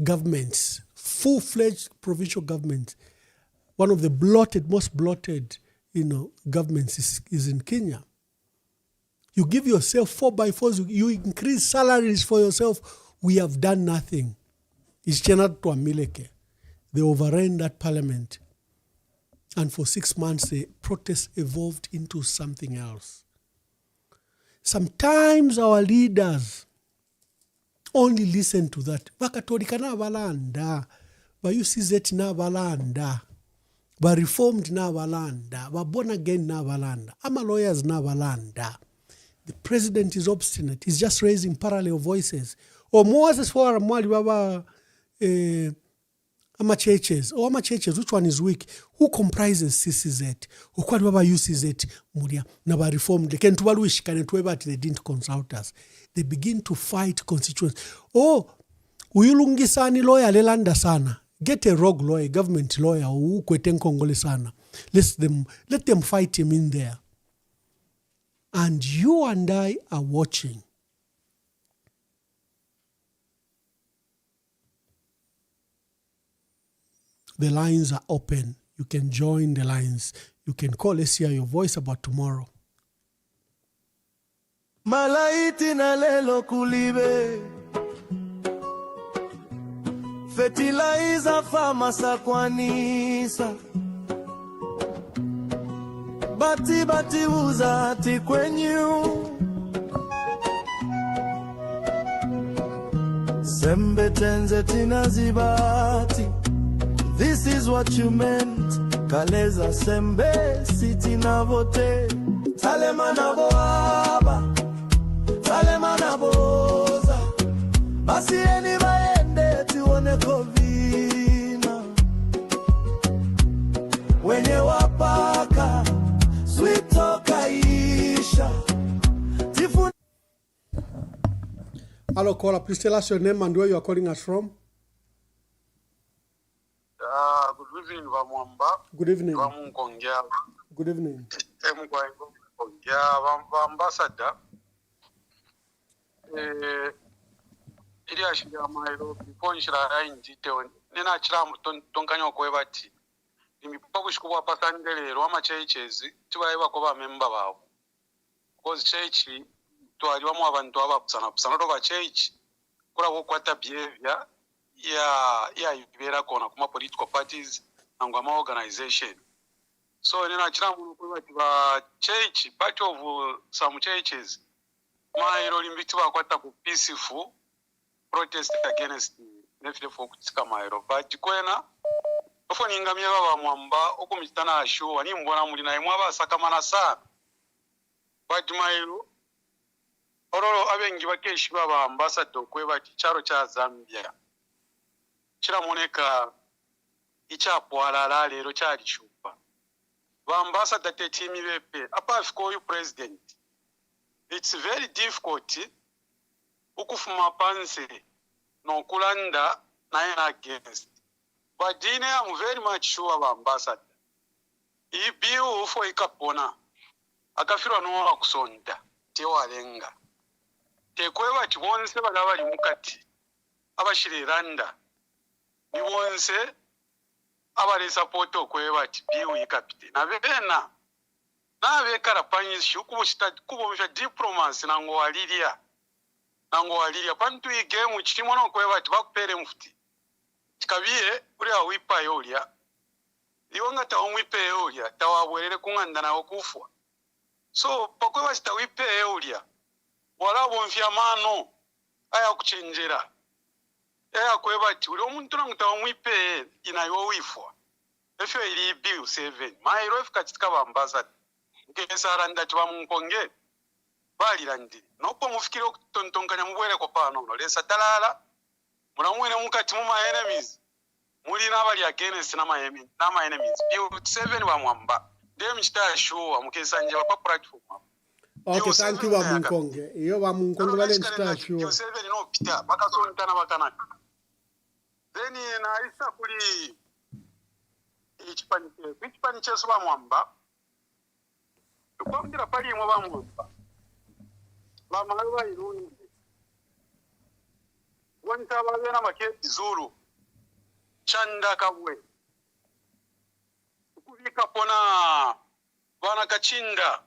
governments, full-fledged provincial governments. One of the most bloated, governments is in Kenya. You give yourself 4x4s, you increase salaries for yourself. We have done nothing. It's Chenat to Amileke. They overran that parliament. And for 6 months, the protest evolved into something else. Sometimes our leaders only listen to that. Vakatolika na balanda, Bayusizet na balanda, Reformed na balanda, Born again na balanda, Ama lawyers na balanda. The president is obstinate. He's just raising parallel voices. Or Moses for Amwali Baba Ama churches. Or Ama churches, which one is weak? Who comprises CCZ? Who kwali Baba UCZ Muria? Naba reformed. They can't wish can they didn't consult us. They begin to fight constituents. Oh, uyulungisani lawyer lelanda sana. Get a rogue lawyer, government lawyer, who kweten Congole sana. Let them fight him in there. And you and I are watching. The lines are open. You can join the lines. You can call. Let's hear your voice about tomorrow. Malaiti na lelo kulibe fertilizer famasa kwanisa bati uzati kwenyu sembe tenze tinazibati. This is what you meant. Kaleza sembe siti na vote. Talemana boaba, talemana boza. Basi eni baende tuone kovina. Wenye wapaka, sweet tokaisha. Tifun. Hello, caller. Please tell us your name and where you are calling us from. Good evening, Mwamba. Good evening. Good evening. Ambassador. Ili ashira mailo biponshira ayinjite nina chiramu tonkanyo kwebati. Imipa kushikubwa pasandelero ama churches tibayiba ko ba member bawo. Because church twaliwamu abantu abapusana to ba church kula kokwata behavior ya ibera kona kuma political parties and kuma organization. So nina chiramu kwebati ba church, part of some churches mailo limbiti bakwata ku peaceful protest against nefile for kutika mailo but kwena ofo ningamye baba Mwamba okumitana asho wani mbona muli na imwe abasakamana sana but mailo ororo abengi bakeshi baba ambassador kwebati charo cha Zambia chiramoneka ichapwala lero chali chupa ba ambassador tetimi bepe apa afiko you president. It's very difficult ukufuma panse no kulanda na against. But I'm very much sure about ambassador. Ibiu ufo ikapona. Akafirwa no akusonda. Tewalenga. Tekwewa chibonse balabali mukati. Abashiranda. Ni bonse abali support okwewa biu ikapite. Na bena na bekara panyishu kubushita diplomacy nango walilia pantu igemu chimono kweba tibakupere mfuti chikabiye uri awipa yolia iwanga ta omwipe yolia tawabwerere kunganda na okufwa so pakweba sitawipe yolia wala bonfya mano aya kuchenjera aya kweba ti uri omuntu nanguta omwipe inayo wifwa efyo ili bill 7 mairo efikachitika bambazati nkesara ndati bamunkonge balirandi nopo mufikire okutontonkanya mubwere ko pano no lesa talala mulamwene mukati mu my enemies muli nabali against na my enemies bill 7 ba Mwamba Dem chitashuwa mukesanje pa platform. Okay, thank you Bamunkonge. Iyo Bamunkonge bale chitashuwa. Museveni no pita bakasontana bakana. Then na isa kuli ichipani chesu Mwamba. Kwambira pali mwa Mwamba. Bamalawa iruni. Wanta bazena maketi zulu. Chanda kabwe. Kulika pona bana kachinda.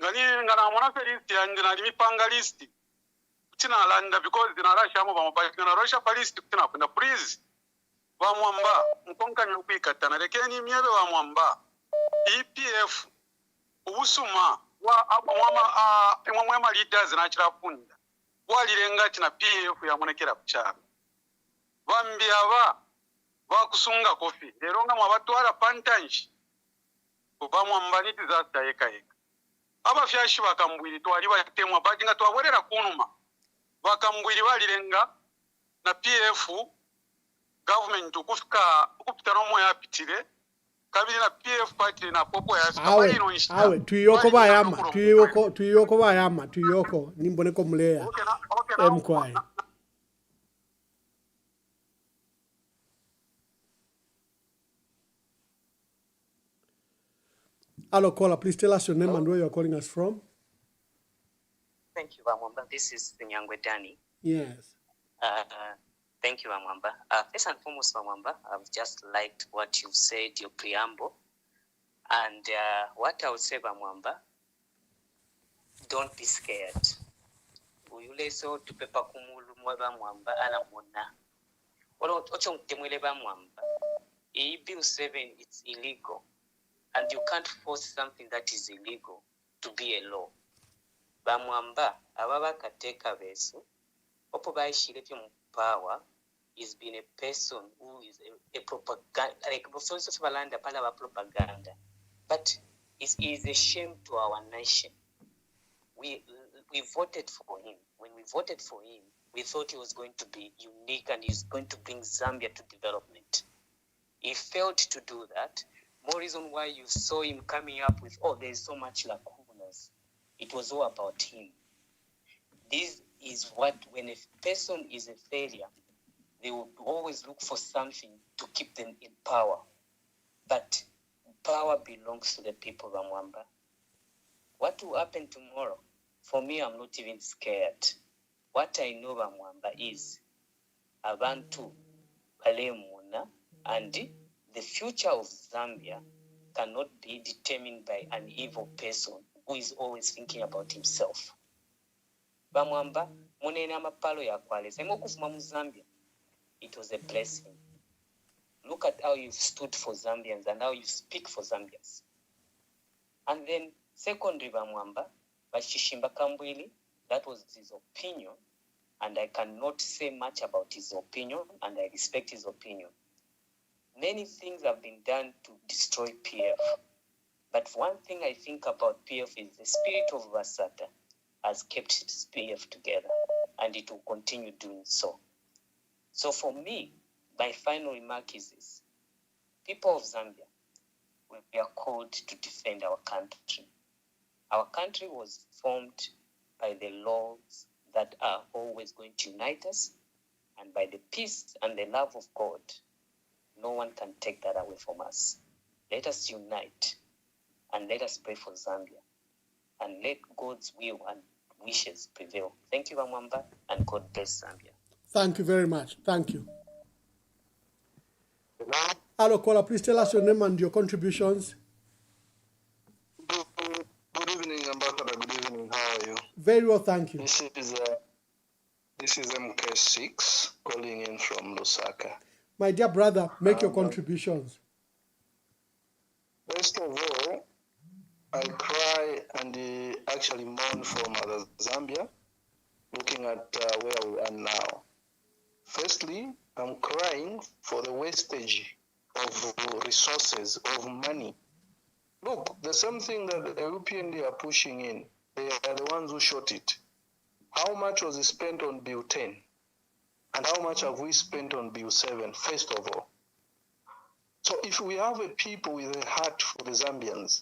Ngana mwana list ya ndina limipanga list. Tina landa because dina rasha mo bamabaki na rasha list tina kwenda please. Wa Mwamba mkonka nyupika tana lekeni miebe wa Mwamba. EPF ubusuma wa mwema leaders na chirapunda. Walirenga tina PF ya monekera kuchara. Bambi aba bakusunga kofi. Leronga mwabatwala pantanji. Ba Mwamba ni disaster eka. Abafyashi bakambwiri twali batemwa badinga twaborera kunuma. Bakambwiri balirenga na PF government ukupita no moya pitire kabiri na PF party na popo ya awe tuyoko bayama tuyoko nimbone ko muleya emkwai Hello caller, please tell us your name and where you are calling us from. Thank you, Mwamba. This is Nyangwe Dani. Yes. Thank you, Mwamba. First and foremost, Mwamba, I've just liked what you've said, your preamble. And what I would say, Mwamba, don't be scared. Uyule so tupepa kumulu mwaba Mwamba ala mona. Ocho mtemwele ba Mwamba. Bill 7, it's illegal. And you can't force something that is illegal to be a law. Ba Mwamba, ababa kateka besu. Opo ba ishirepyo power is being a person who is a propaganda, like so balanda pala ba propaganda. But it is a shame to our nation. We voted for him. When we voted for him, we thought he was going to be unique and he's going to bring Zambia to development. He failed to do that. More reason why you saw him coming up with, there's so much lacunas. It was all about him. This is what, when a person is a failure, they will always look for something to keep them in power. But power belongs to the people, Mwamba. What will happen tomorrow? For me, I'm not even scared. What I know, Mwamba, is Abantu, Palemuna, and the future of Zambia cannot be determined by an evil person who is always thinking about himself. Bamwamba, munene amapalo ya kwaleza. Imokufuma mu Zambia. It was a blessing. Look at how you stood for Zambians and how you speak for Zambians. And then, secondly, Bamwamba, Bashishimba Kambwili, that was his opinion, and I cannot say much about his opinion, and I respect his opinion. Many things have been done to destroy PF. But one thing I think about PF is the spirit of Vasata has kept PF together, and it will continue doing so. So for me, my final remark is this. People of Zambia, we are called to defend our country. Our country was formed by the laws that are always going to unite us, and by the peace and the love of God. No one can take that away from us. Let us unite and let us pray for Zambia and let God's will and wishes prevail. Thank you, Mwamba, and God bless Zambia. Thank you very much. Thank you. Hello, caller. Please tell us your name and your contributions. Good evening, Ambassador. Good evening. How are you? Very well, thank you. This is MK6 calling in from Lusaka. My dear brother, make your contributions. First of all, I cry and actually mourn for Mother Zambia, looking at where we are now. Firstly, I'm crying for the wastage of resources, of money. Look, the same thing that the Europeans are pushing in, they are the ones who shot it. How much was spent on Bill 10? And how much have we spent on Bill 7, first of all? So So if we have a people with a heart for the Zambians,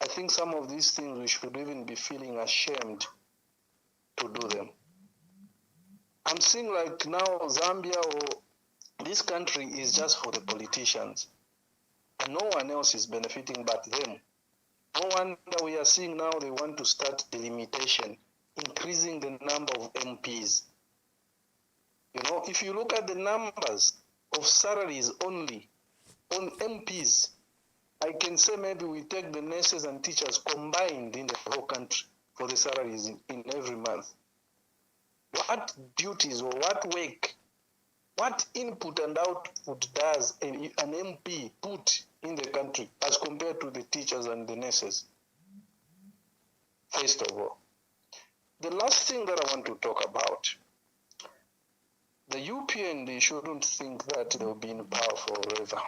I think some of these things we should even be feeling ashamed to do them. I'm seeing like now Zambia or this country is just for the politicians, and no one else is benefiting but them. No wonder we are seeing now they want to start delimitation, increasing the number of MPs. You know, if you look at the numbers of salaries only on MPs, I can say maybe we take the nurses and teachers combined in the whole country for the salaries in every month. What duties or what work, what input and output does an MP put in the country as compared to the teachers and the nurses? First of all. The last thing that I want to talk about, the UPND shouldn't think that they'll be in power forever.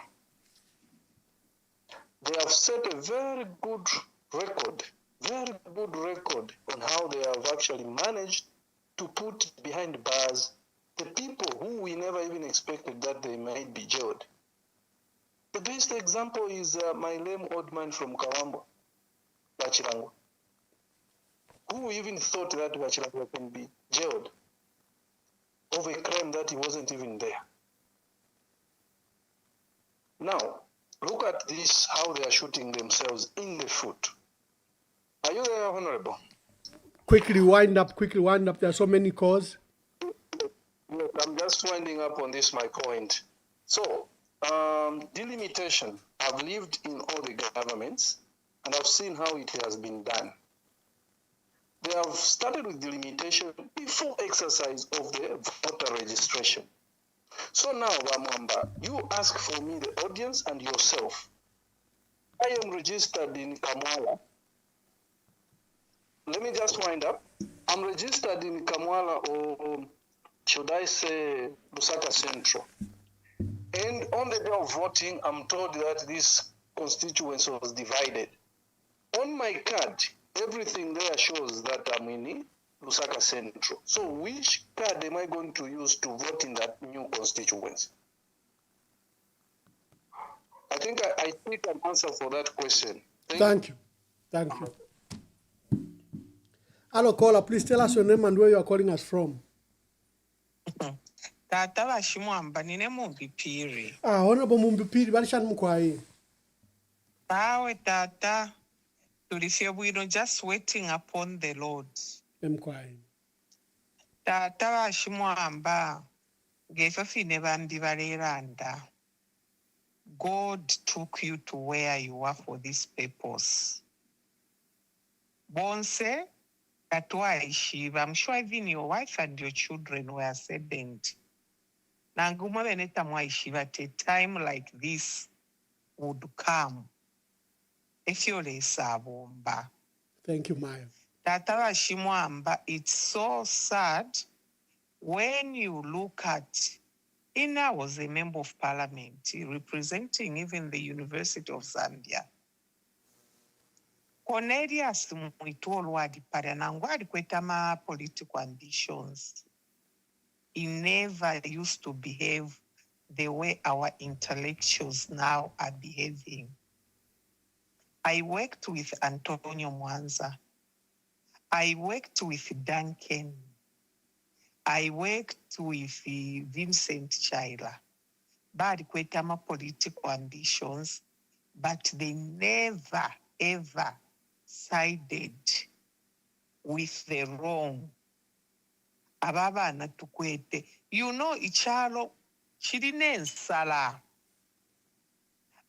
They have set a very good record on how they have actually managed to put behind bars the people who we never even expected that they might be jailed. The best example is my lame old man from Kawambo, Bachilango. Who even thought that Bachilango can be jailed of a crime that he wasn't even there? Now, look at this, how they are shooting themselves in the foot. Are you there, Honorable? Quickly wind up. There are so many calls. Look, I'm just winding up on this, my point. So, delimitation. I've lived in all the governments, and I've seen how it has been done. They have started with delimitation before exercise of the voter registration. So now, Mwamba, you ask for me, the audience, and yourself. I am registered in Kamwala. Let me just wind up. I'm registered in Kamwala, or should I say Lusaka Central. And on the day of voting, I'm told that this constituency was divided. On my card, everything there shows that I'm in Lusaka Central. So which card am I going to use to vote in that new constituency? I think I think an answer for that question. Thank you. Hello, caller. Please tell us your name and where you are calling us from. Tata Mwamba nine Mumbipiri. Honorable Mumbipiri, Balishan Mukwai. Bawe Tata, we are just waiting upon the Lord. Mkwai. Tata Mwamba, Gefafine Bambi Valeranda. God took you to where you are for this purpose. Bonse, that's why I'm sure even your wife and your children were saddened. Nanguma beneta mwaishiva at a time like this would come. If you're a sabomba. Thank you, Maya. Tata Mwamba, it's so sad when you look at, Ina was a member of parliament representing even the University of Zambia. Cornelius Mwitolwa Paranangwadi Kwetama political ambitions. He never used to behave the way our intellectuals now are behaving. I worked with Antonio Mwanza. I worked with Duncan. I worked with Vincent Chaila. But kwetama political ambitions, but they never, ever sided with the wrong. Ababa na tukwete. You know, ichalo, chirinensala.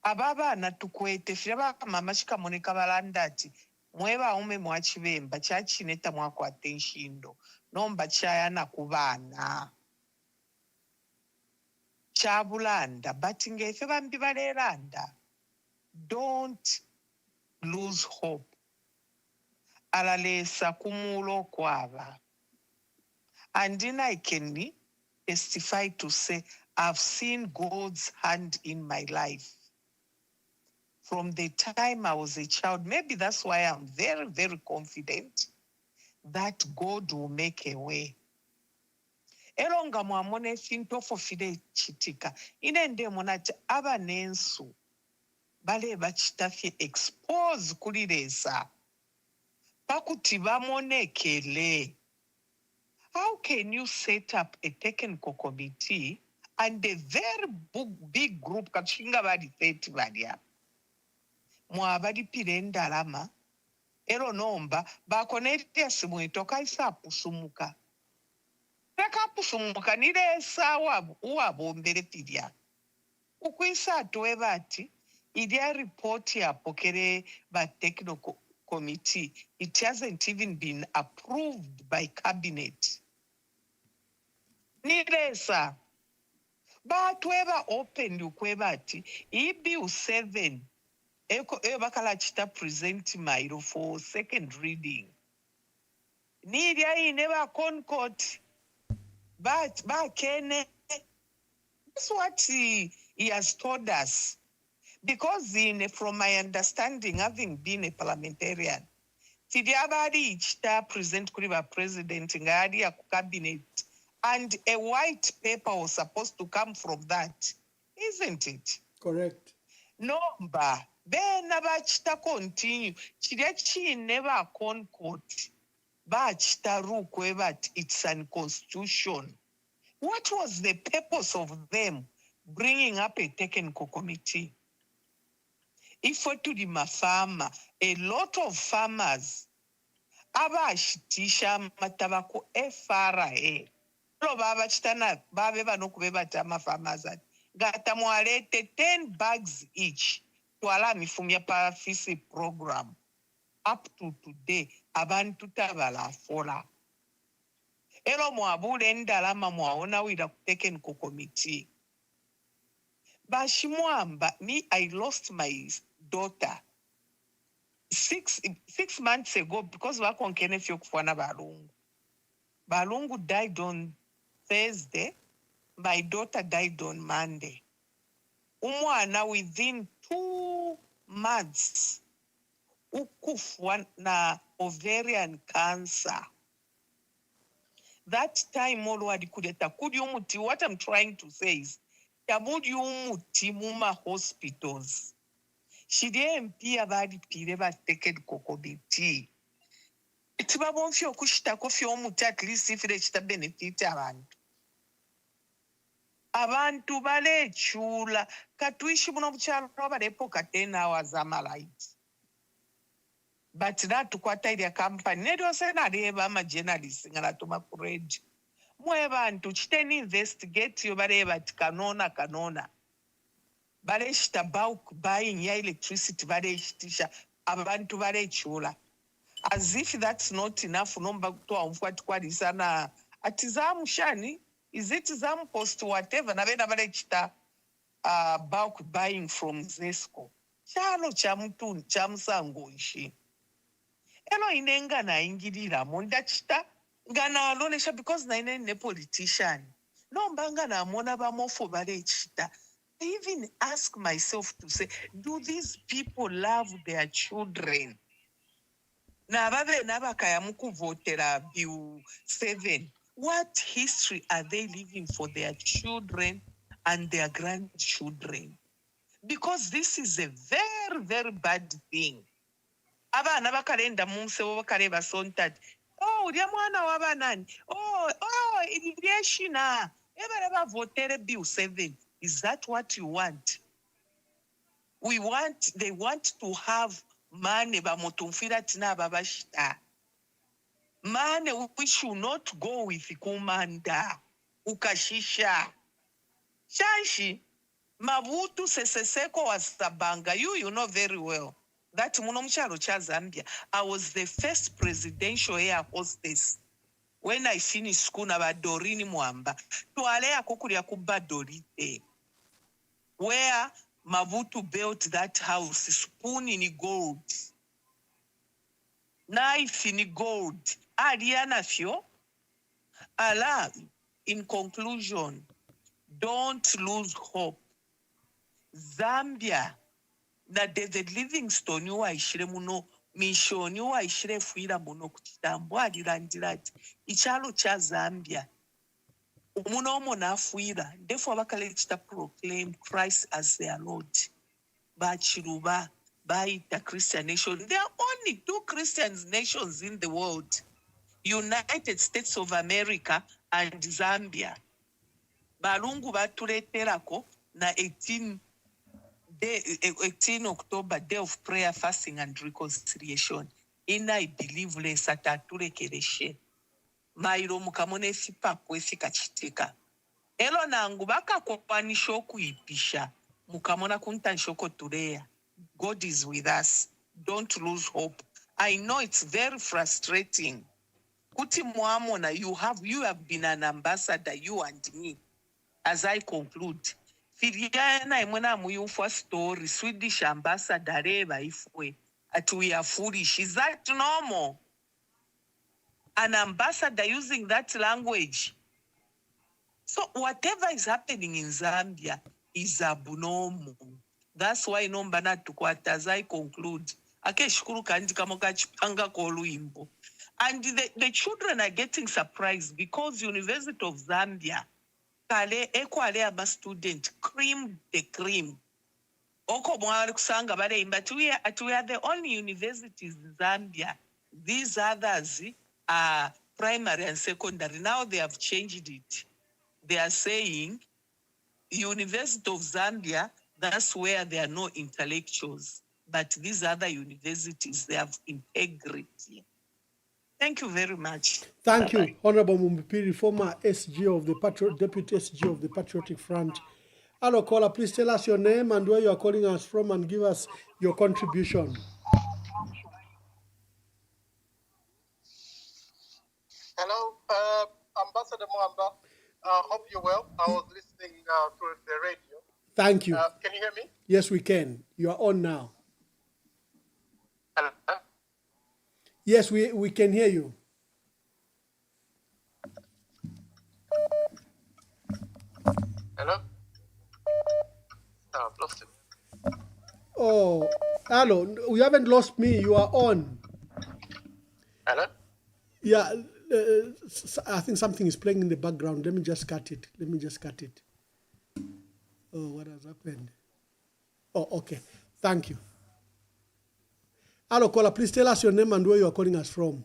Ababa na tukwete, shiraba mama shikamonika balandati. Mweba ume mwachibemba, chachineta mwako atenshindo. Nomba chaya na kubana. Chabulanda, batingefe bambi baleranda. Don't lose hope. Alalesa kumulo kwaba. And then I can testify to say, I've seen God's hand in my life. From the time I was a child, maybe that's why I'm very, very confident that God will make a way. Elonga mwamone fintofo fide chitika. Inende monati aba nensu. Bale bachitafi expose kuliresa. Pakuti bamonekele. How can you set up a technical committee and a very big group kachinga badi 30 badia? Mwabadi pirenda lama. Ero nomba bakonete asimwito kaisa pusumuka. Reka pusumuka nile sawa uwabombele tidia. Ukuisa atuwe bati, idia report ya pokere ba technical committee. It hasn't even been approved by cabinet. Nilesa. Batweba open yukwebati. Ibiu 7. Eko bakala chita present mairo for second reading. Nidia ineba concord. But kene. That's what he has told us. Because from my understanding, having been a parliamentarian, Tidiabadi chita present kuriba president ngadi ya cabinet. And a white paper was supposed to come from that, isn't it? Correct. Number. Bena bachita continue. Chidachi never concord. Bachita rukwe but it's unconstitutional. What was the purpose of them bringing up a technical committee? If we to the farmer, a lot of farmers, abashitisha matabako FRA. Baba chitana babeba no kubeba tama farmers gata mwalete 10 bags each to ala mifumia parafisi program up to today abantu tabala fola ero mwabule ndalama mwaona wida kuteken ko committee bashimwamba me I lost my daughter 6 months ago because wakonkene fyo kufwana balungu died on Thursday. My daughter died on Monday. Umwana within 2 months ukufwa na ovarian cancer. That time already kudi umuti. What I'm trying to say is yamudi umuti muma hospitals. Shide MP abadi pireba taken kokobiti. Itibabonfyo kushitako fyo umuti at least if they chita benefit abantu. Abantu bale chula katuishi muno buchalo balepo ka 10 hours amalight. But that tukwata ile company nedo sena leba ama journalists ngala tuma ku radio. Mwe bantu chiteni investigate yo baleba kanona. Bale shita bulk buying ya electricity bale shitisha abantu bale chula. As if that's not enough nomba kutoa mfuati kwa disana atizamu shani. Is it some post whatever? Na bena bale chita bulk buying from Zesco. Chalo chamutu chamsango ishi. Elo inenga na ingidira monda chita ngana alonesha because na ine politician. No mbanga na mona ba mofo bale chita. I even ask myself to say, do these people love their children? Na babe na bakaya muku votera biu 7. What history are they leaving for their children and their grandchildren? Because this is a very, very bad thing. Abana bakalenda mumse bakaleba sontad. Oh, dia mwana waba nani? Oh, idiashina. Eba votere bill 7. Is that what you want? They want to have money ba motumfira tina babashita. Mane we should not go with kumanda ukashisha shashi mabutu seseseko wasabanga. You know very well that muno mchalo cha Zambia I was the first presidential air hostess when I finished school na badorini Mwamba tuale akukulia kubadorite where Mabutu built that house, spoon in gold, knife in gold. Ariana Fio, Allah, in conclusion, don't lose hope. Zambia, na David Livingstone wa ishire muno, mishoni wa ishire fuira muno kuchitambo adirandilati. Ichalo cha Zambia. Umunomo nafuira, therefore abakalekita proclaim Christ as their Lord. Bachiruba, Baita Christian nation. There are only 2 Christian nations in the world. United States of America and Zambia. Balungu batuleterako na 18 October, Day of Prayer, Fasting and Reconciliation. I believe lesa tatulekereshe. Mairo mukamone sipa kwesika chitika. Elo nangu baka kwanisha okuipisha. Mukamona kuntanshoko tuleya. God is with us. Don't lose hope. I know it's very frustrating. Kuti Mwamona, you have been an ambassador, you and me. As I conclude, Firiana imwena muyufa story, Swedish ambassador reva ifwe, at we are foolish. Is that normal? An ambassador using that language. So whatever is happening in Zambia is abnormal. That's why nombana tukwata, as I conclude. Ake shukuru kandi kamoka chipanga koluimbo. And the children are getting surprised because University of Zambia, kale ekwale aba student, cream the cream. Oko mwari kusanga bare but we are the only universities in Zambia. These others are primary and secondary. Now they have changed it. They are saying University of Zambia, that's where there are no intellectuals. But these other universities, they have integrity. Thank you very much. Thank Bye-bye. you, Honorable Mumbipiri, former SG of the Deputy SG of the Patriotic Front. Hello, caller, please tell us your name and where you are calling us from and give us your contribution. Hello, Ambassador Mwamba. Hope you're well. I was listening to the radio. Thank you. Can you hear me? Yes, we can. You are on now. Hello? Yes, we can hear you. Hello? No, I've lost it. Oh, hello. You haven't lost me. You are on. Hello? Yeah, I think something is playing in the background. Let me just cut it. Oh, what has happened? Oh, okay. Thank you. Hello, caller. Please tell us your name and where you are calling us from.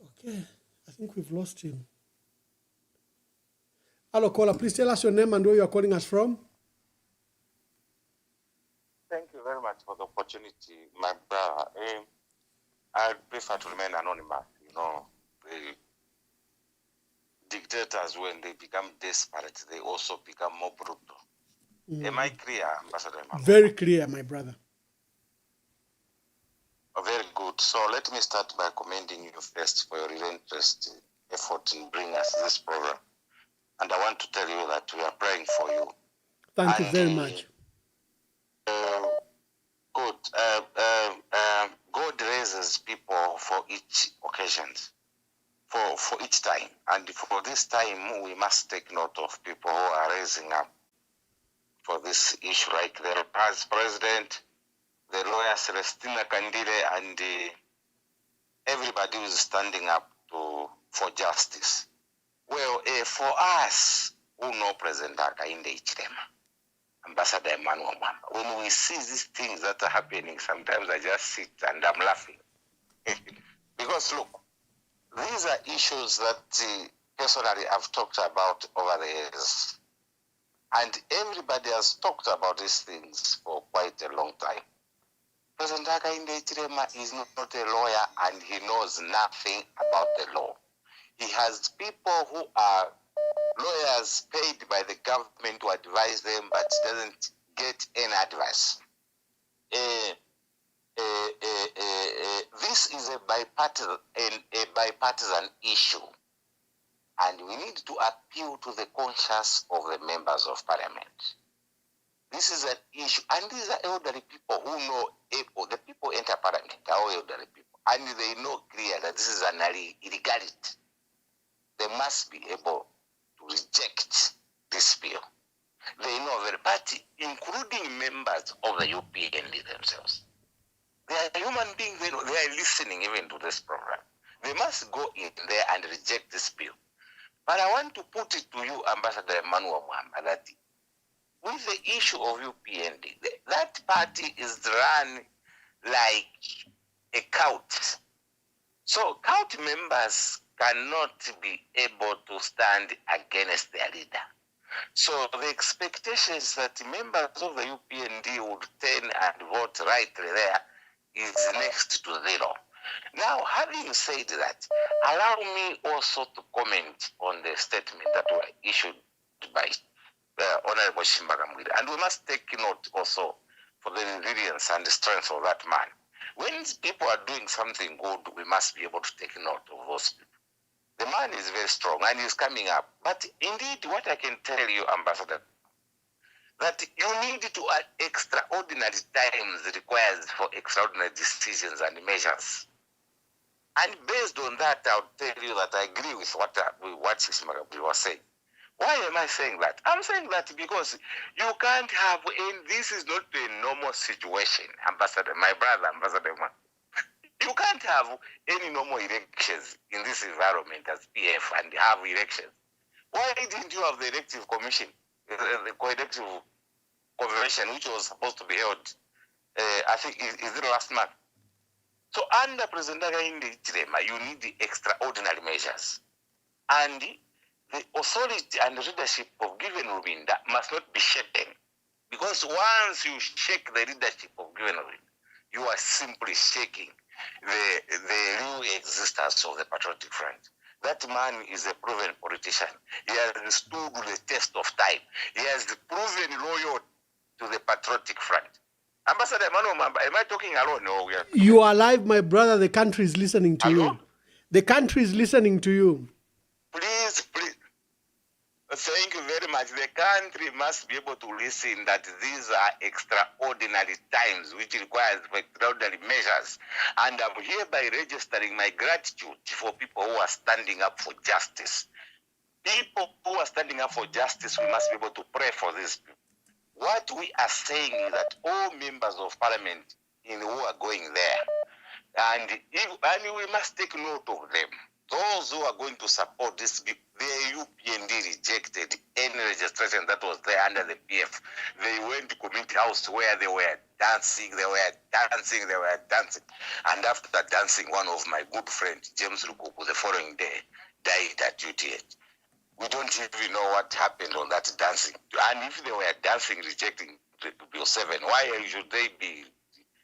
Okay, I think we've lost him. Hello, caller. Please tell us your name and where you are calling us from. Thank you very much for the opportunity, my brother. I prefer to remain anonymous. You know, the dictators, when they become desperate, they also become more brutal. Am I clear, Ambassador Emmanuel? Very clear, my brother. Oh, very good. So let me start by commending you first for your relentless effort in bringing us this program. And I want to tell you that we are praying for you. Thank you very much. Good. God raises people for each occasion, for each time. And for this time, we must take note of people who are raising up for this issue, like the past president, the lawyer Celestina Kandile, and everybody who is standing up for justice. Well, for us who know President Hakainde Hichilema, Ambassador Emmanuel Mwamba, when we see these things that are happening, sometimes I just sit and I'm laughing. Because look, these are issues that personally I've talked about over the years. And everybody has talked about these things for quite a long time. President Hakainde Hichilema is not a lawyer and he knows nothing about the law. He has people who are lawyers paid by the government to advise them, but doesn't get any advice. This is a bipartisan issue, and we need to appeal to the conscience of the members of parliament. This is an issue, and these are elderly people who know, the people enter parliament are all elderly people, and they know clear that this is an illegality. They must be able to reject this bill. They know very, but including members of the UPND themselves. They are human beings, they are listening even to this program. They must go in there and reject this bill. But I want to put it to you, Ambassador Emmanuel Mwamba, that with the issue of UPND, that party is run like a cult. So cult members cannot be able to stand against their leader. So the expectation is that members of the UPND would turn and vote rightly there is next to zero. Now, having said that, allow me also to comment on the statement that were issued by Honorable Shimbagamwira. And we must take note also for the resilience and the strength of that man. When people are doing something good, we must be able to take note of those people. The man is very strong and he's coming up. But indeed, what I can tell you, Ambassador, that you need to add extraordinary times required for extraordinary decisions and measures. And based on that, I'll tell you that I agree with what Shishimagabri was saying. Why am I saying that? I'm saying that because you can't have, and this is not a normal situation, Ambassador, my brother, Ambassador. You can't have any normal elections in this environment as PF and have elections. Why didn't you have the elective commission, the co-elective convention, which was supposed to be held, I think, is it last month? So under President Hakainde Hichilema, you need the extraordinary measures. And the authority and the leadership of given Rubinda must not be shaken. Because once you shake the leadership of given Rubinda, you are simply shaking the real existence of the Patriotic Front. That man is a proven politician. He has stood the test of time. He has proven loyal to the Patriotic Front. Ambassador Emmanuel Mwamba, am I talking alone? No, we are. You are alive, my brother. The country is listening to you. The country is listening to you. Please. Thank you very much. The country must be able to listen that these are extraordinary times which requires extraordinary measures. And I'm hereby registering my gratitude for people who are standing up for justice. People who are standing up for justice, we must be able to pray for these people. What we are saying is that all members of parliament who are going there, and we must take note of them. Those who are going to support this, the UPND rejected any registration that was there under the PF. They went to community house where they were dancing. And after dancing, one of my good friends, James Lukuku, the following day, died at UTH. We don't even know what happened on that dancing. And if they were dancing, rejecting Bill 7, why should they be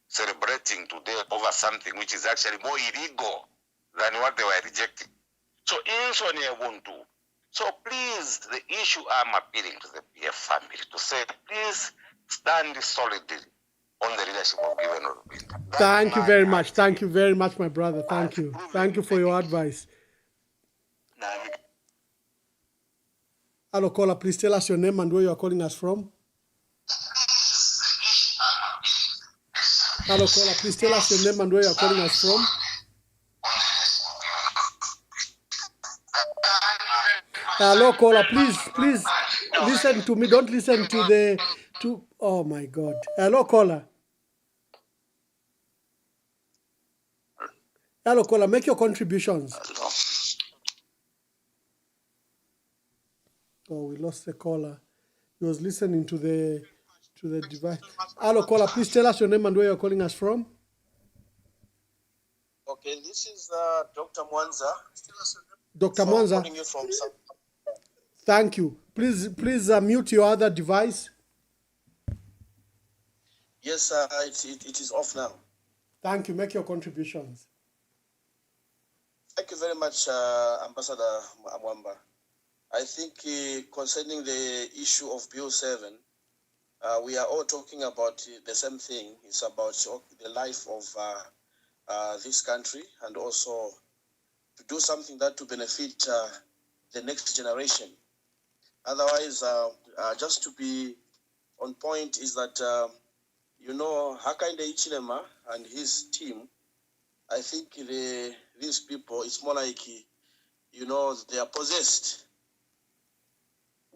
celebrating today over something which is actually more illegal than what they were rejecting? So, please, the issue I'm appealing to the PF family to say, please stand solidly on the leadership of Given Rubinda. Thank you very much. Thank you very much, my brother. Thank you. Thank you for your advice. Hello, caller. Please tell us your name and where you are calling us from. Hello, caller. Please tell us your name and where you are calling us from. Hello, caller. Please listen to me. Don't listen to oh my God. Hello, caller. Hello, caller. Make your contributions. Oh, we lost the caller. He was listening to the device. Hello, caller. Please tell us your name and where you're calling us from. Okay, this is Dr. Mwanza. Dr. Mwanza. Calling you from Thank you. Please mute your other device. Yes, it is off now. Thank you. Make your contributions. Thank you very much, Ambassador Mwamba. I think concerning the issue of Bill 7, we are all talking about the same thing. It's about the life of this country and also to do something that to benefit the next generation. Otherwise, just to be on point is that, Hakainde Hichilema and his team, I think these people, it's more like, they are possessed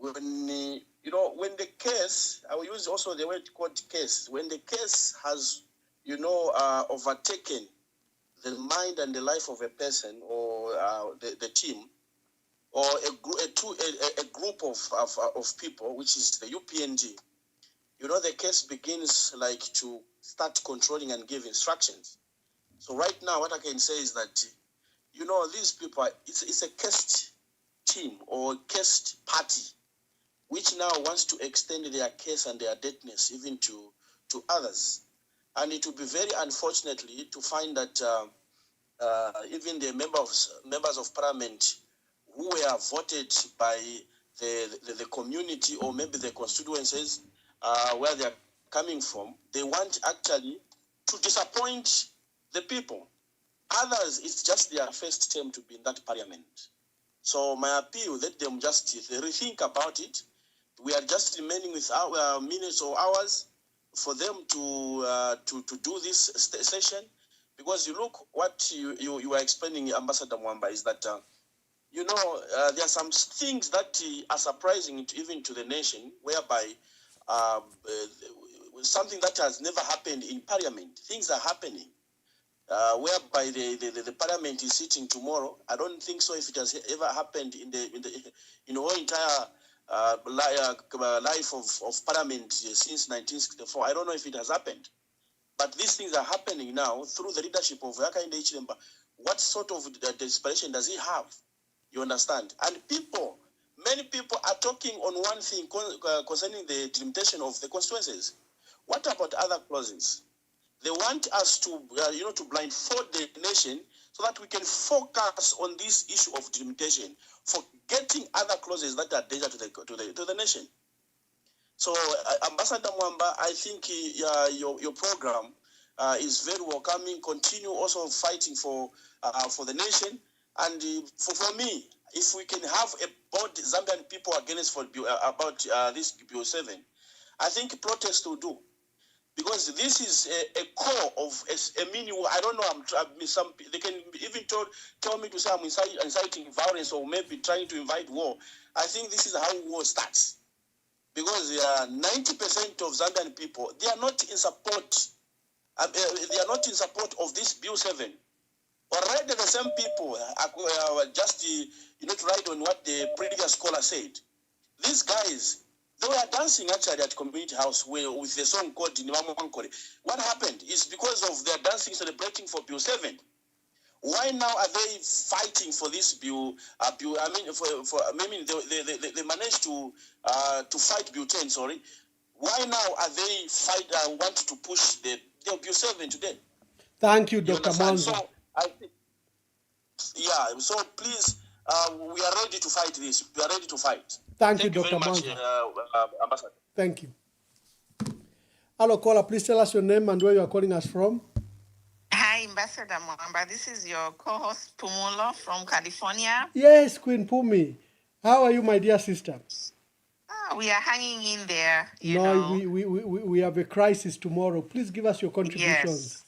when the case, I will use also the word called case, when the case has, overtaken the mind and the life of a person or the team, or a group of people, which is the UPND, the case begins like to start controlling and give instructions. So right now, what I can say is that, these people, it's a cased team or cased party, which now wants to extend their case and their deadness even to others. And it will be very unfortunately to find that even the members of parliament who were voted by the community or maybe the constituencies where they are coming from, they want actually to disappoint the people. Others, it's just their first term to be in that parliament. So my appeal, let them just rethink about it. We are just remaining with our minutes or hours for them to do this session, because you look what you are explaining, Ambassador Mwamba, is that there are some things that are surprising even to the nation, whereby something that has never happened in Parliament. Things are happening. Whereby the parliament is sitting tomorrow. I don't think so if it has ever happened in the whole entire life of parliament since 1964. I don't know if it has happened. But these things are happening now through the leadership of Hakainde Hichilema. What sort of desperation does he have? You understand? And many people are talking on one thing concerning the delimitation of the constituencies. What about other clauses? They want us to, to blindfold the nation so that we can focus on this issue of delimitation, forgetting other clauses that are danger to the nation. So, Ambassador Mwamba, I think your program is very welcoming. Continue also fighting for the nation, and for me, if we can have a bold Zambian people against about this Bill 7, I think protest will do. Because this is a core of a mini war. I don't know. They can even tell me to say I'm inciting violence or maybe trying to invite war. I think this is how war starts. Because 90% of Zambian people, they are not in support. They are not in support of this Bill 7. Already the same people just to write on what the previous caller said. These guys, they were dancing actually at community house with the song called Nimamu Wankore. What happened is because of their dancing celebrating for Bill 7. Why now are they fighting for this bill? They managed to fight Bill 10. Sorry. Why now are they want to push the Bill 7 today? Thank you, Dr. Mwanza. So so please, we are ready to fight this. We are ready to fight. Thank you, Dr. Mwanza. Ambassador. Thank you. Hello, caller. Please tell us your name and where you are calling us from. Hi, Ambassador Mwamba. This is your co-host Pumulo from California. Yes, Queen Pumi. How are you, my dear sister? We are hanging in there. We have a crisis tomorrow. Please give us your contributions.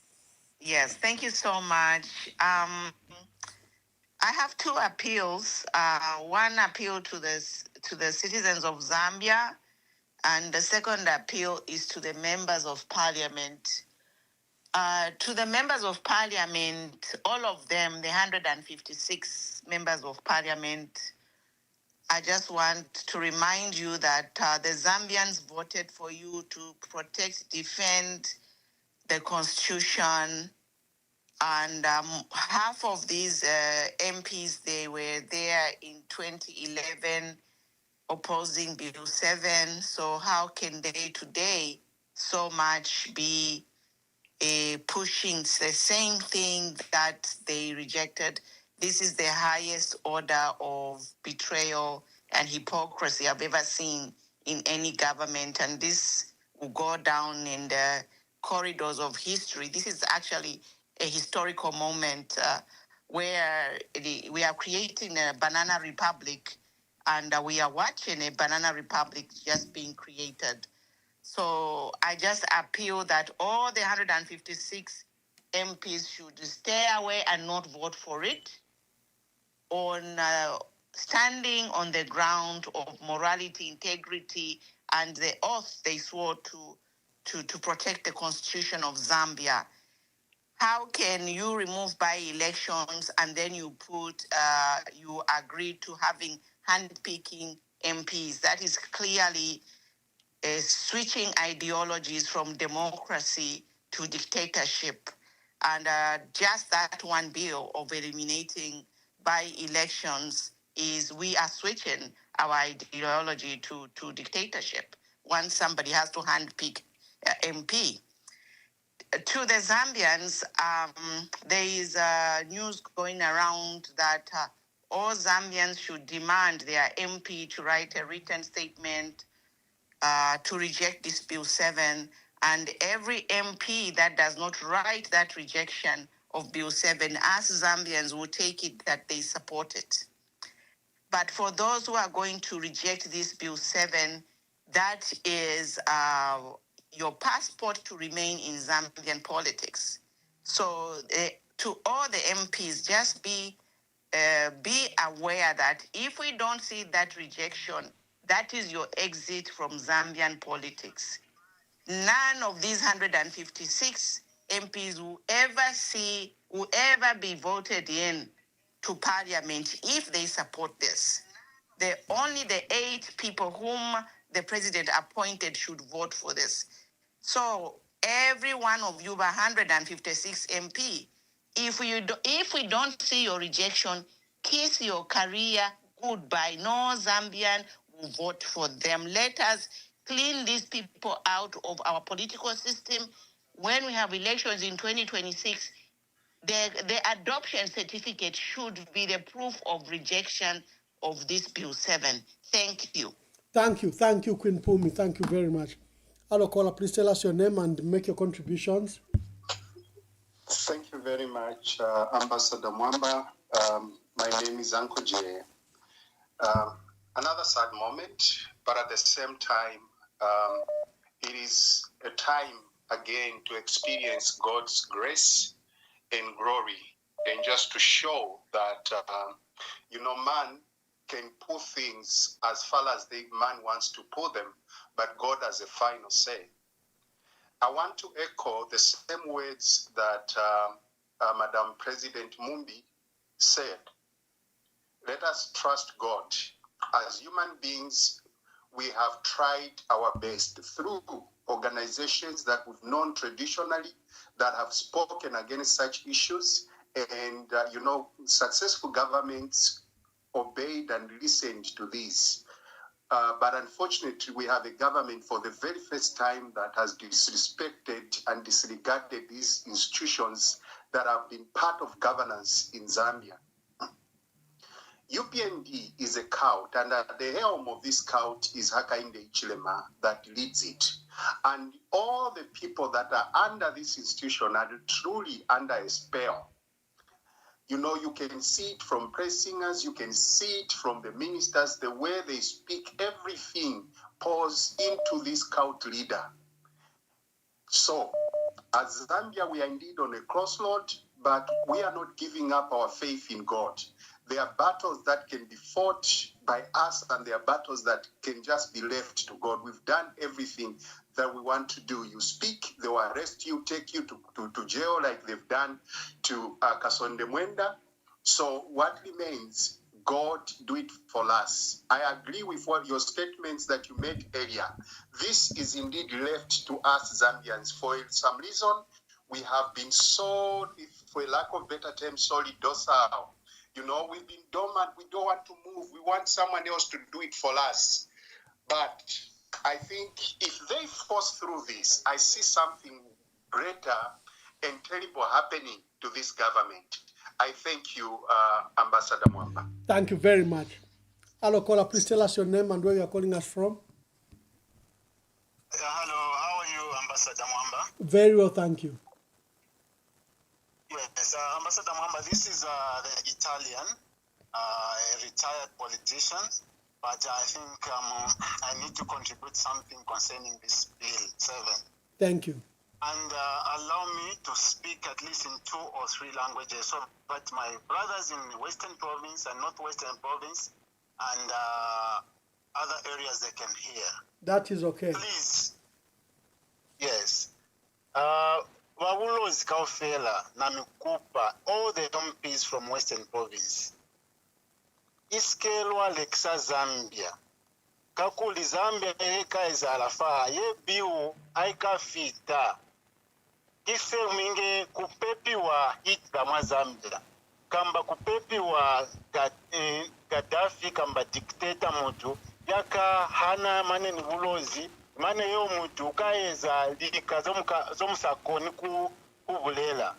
Yes. Thank you so much. I have two appeals. One appeal to the citizens of Zambia, and the second appeal is to the members of parliament. To the members of parliament, all of them, the 156 members of parliament, I just want to remind you that the Zambians voted for you to protect, defend the Constitution, and half of these MPs, they were there in 2011 opposing Bill 7. So how can they today so much be pushing the same thing that they rejected? This is the highest order of betrayal and hypocrisy I've ever seen in any government, and this will go down in the corridors of history. This is actually a historical moment where we are creating a banana republic, and we are watching a banana republic just being created. So I just appeal that all the 156 MPs should stay away and not vote for it. On standing on the ground of morality, integrity, and the oath they swore to protect the constitution of Zambia. How can you remove by-elections and then you agree to having hand-picking MPs? That is clearly switching ideologies from democracy to dictatorship. And just that one bill of eliminating by-elections is we are switching our ideology to dictatorship once somebody has to handpick MP. To the Zambians, there is news going around that all Zambians should demand their MP to write a written statement to reject this Bill 7, and every MP that does not write that rejection of Bill 7, us Zambians will take it that they support it. But for those who are going to reject this Bill 7, that is your passport to remain in Zambian politics. So to all the MPs, just be aware that if we don't see that rejection, that is your exit from Zambian politics. None of these 156 MPs will ever be voted in to parliament if they support this. Only the 8 people whom the president appointed should vote for this. So every one of you, 156 MP, if we don't see your rejection, kiss your career goodbye. No Zambian will vote for them. Let us clean these people out of our political system. When we have elections in 2026, the adoption certificate should be the proof of rejection of this Bill 7. Thank you. Thank you, Queen Pumi. Thank you very much. Hello, caller, please tell us your name and make your contributions. Thank you very much, Ambassador Mwamba. My name is Uncle J. Another sad moment, but at the same time, it is a time again to experience God's grace and glory, and just to show that, man can put things as far as man wants to put them, but God has a final say. I want to echo the same words that Madam President Mumbi said. Let us trust God. As human beings, we have tried our best through organizations that we've known traditionally that have spoken against such issues, and successful governments obeyed and listened to this. But unfortunately, we have a government for the very first time that has disrespected and disregarded these institutions that have been part of governance in Zambia. UPND is a cult, and at the helm of this cult is Hakainde Hichilema that leads it. And all the people that are under this institution are truly under a spell. You can see it from praise singers, you can see it from the ministers, the way they speak, everything pours into this cult leader. So, as Zambia, we are indeed on a crossroad, but we are not giving up our faith in God. There are battles that can be fought by us, and there are battles that can just be left to God. We've done everything that we want to do. You speak, they will arrest you, take you to jail like they've done to Kasonde Mwenda. So what remains? God, do it for us. I agree with what your statements that you made earlier. This is indeed left to us Zambians. For some reason, we have been so, for a lack of better term, solid docile. We've been dormant. We don't want to move. We want someone else to do it for us. But I think if they force through this, I see something greater and terrible happening to this government. I thank you, Ambassador Mwamba. Thank you very much. Hello, caller, please tell us your name and where you are calling us from. Hello, how are you, Ambassador Mwamba? Very well, thank you. Yes, Ambassador Mwamba, this is the Italian, a retired politician, but I think I need to contribute something concerning this Bill 7. Thank you. And allow me to speak at least in 2 or 3 languages so that my brothers in the Western Province and Northwestern Province and other areas they can hear. That is okay. Please. Yes. Wabulozi Kaufela na Mikupa, all the MPs from Western Province. Iskelwa Lexa Zambia. Kakuli Zambia eka izalafa ye biu aika fita. Kise minge kupepi wa hita mwa Zambia. Kamba kupepi wa Gaddafi kamba dikteta mutu. Yaka hana mane ni bulozi. Mane yo mutu kaeza lika zomusakoni kubulela.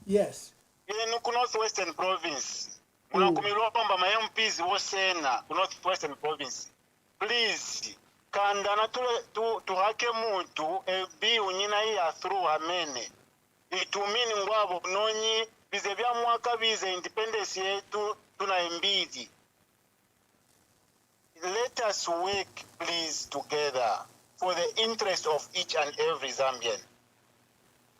Yes. Ku Northwestern Province. Unakumilomba ma MPs wosena ku Northwestern Province. Please, kanda na tuhake mutu ebi unyina iya through amene. Itumini ngwabo nonyi bize bya mwaka bize independence yetu tunaimbidi. Let us work, please, together for the interest of each and every Zambian.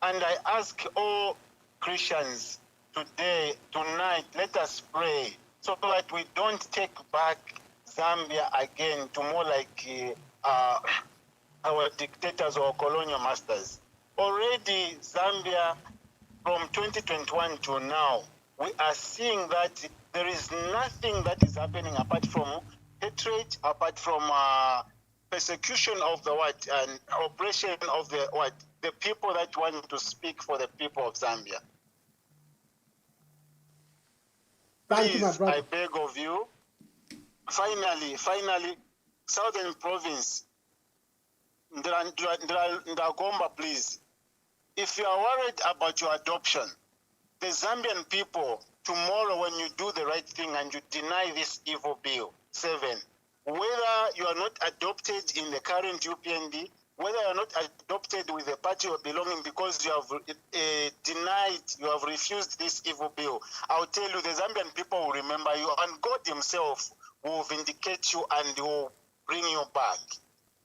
And I ask all Christians today, tonight, let us pray so that we don't take back Zambia again to more like our dictators or colonial masters. Already, Zambia, from 2021 to now, we are seeing that there is nothing that is happening apart from hatred, apart from persecution of the what and oppression of the what the people that want to speak for the people of Zambia. Thank you, my brother. I beg of you. Finally, Southern Province, Ndagomba, please. If you are worried about your adoption, the Zambian people, tomorrow when you do the right thing and you deny this evil bill, 7, whether you are not adopted in the current UPND, whether you are not adopted with the party you are belonging because you have denied, you have refused this evil bill, I'll tell you, the Zambian people will remember you, and God himself will vindicate you and will bring you back.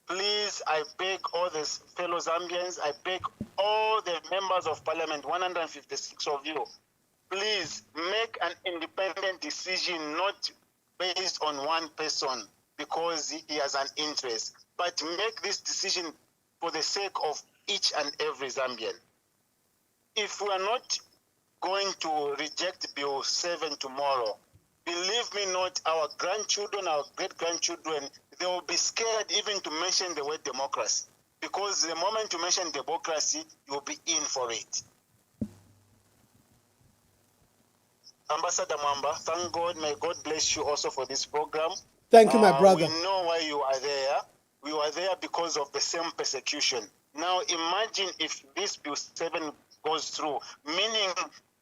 Please, I beg all the fellow Zambians, I beg all the members of parliament, 156 of you, please make an independent decision, not based on one person because he has an interest, but make this decision for the sake of each and every Zambian. If we are not going to reject Bill 7 tomorrow, believe me not, our grandchildren, our great-grandchildren, they will be scared even to mention the word democracy. Because the moment you mention democracy, you'll be in for it. Ambassador Mwamba, thank God. May God bless you also for this program. Thank you, my brother. We know why you are there. We were there because of the same persecution. Now imagine if this Bill 7 goes through, meaning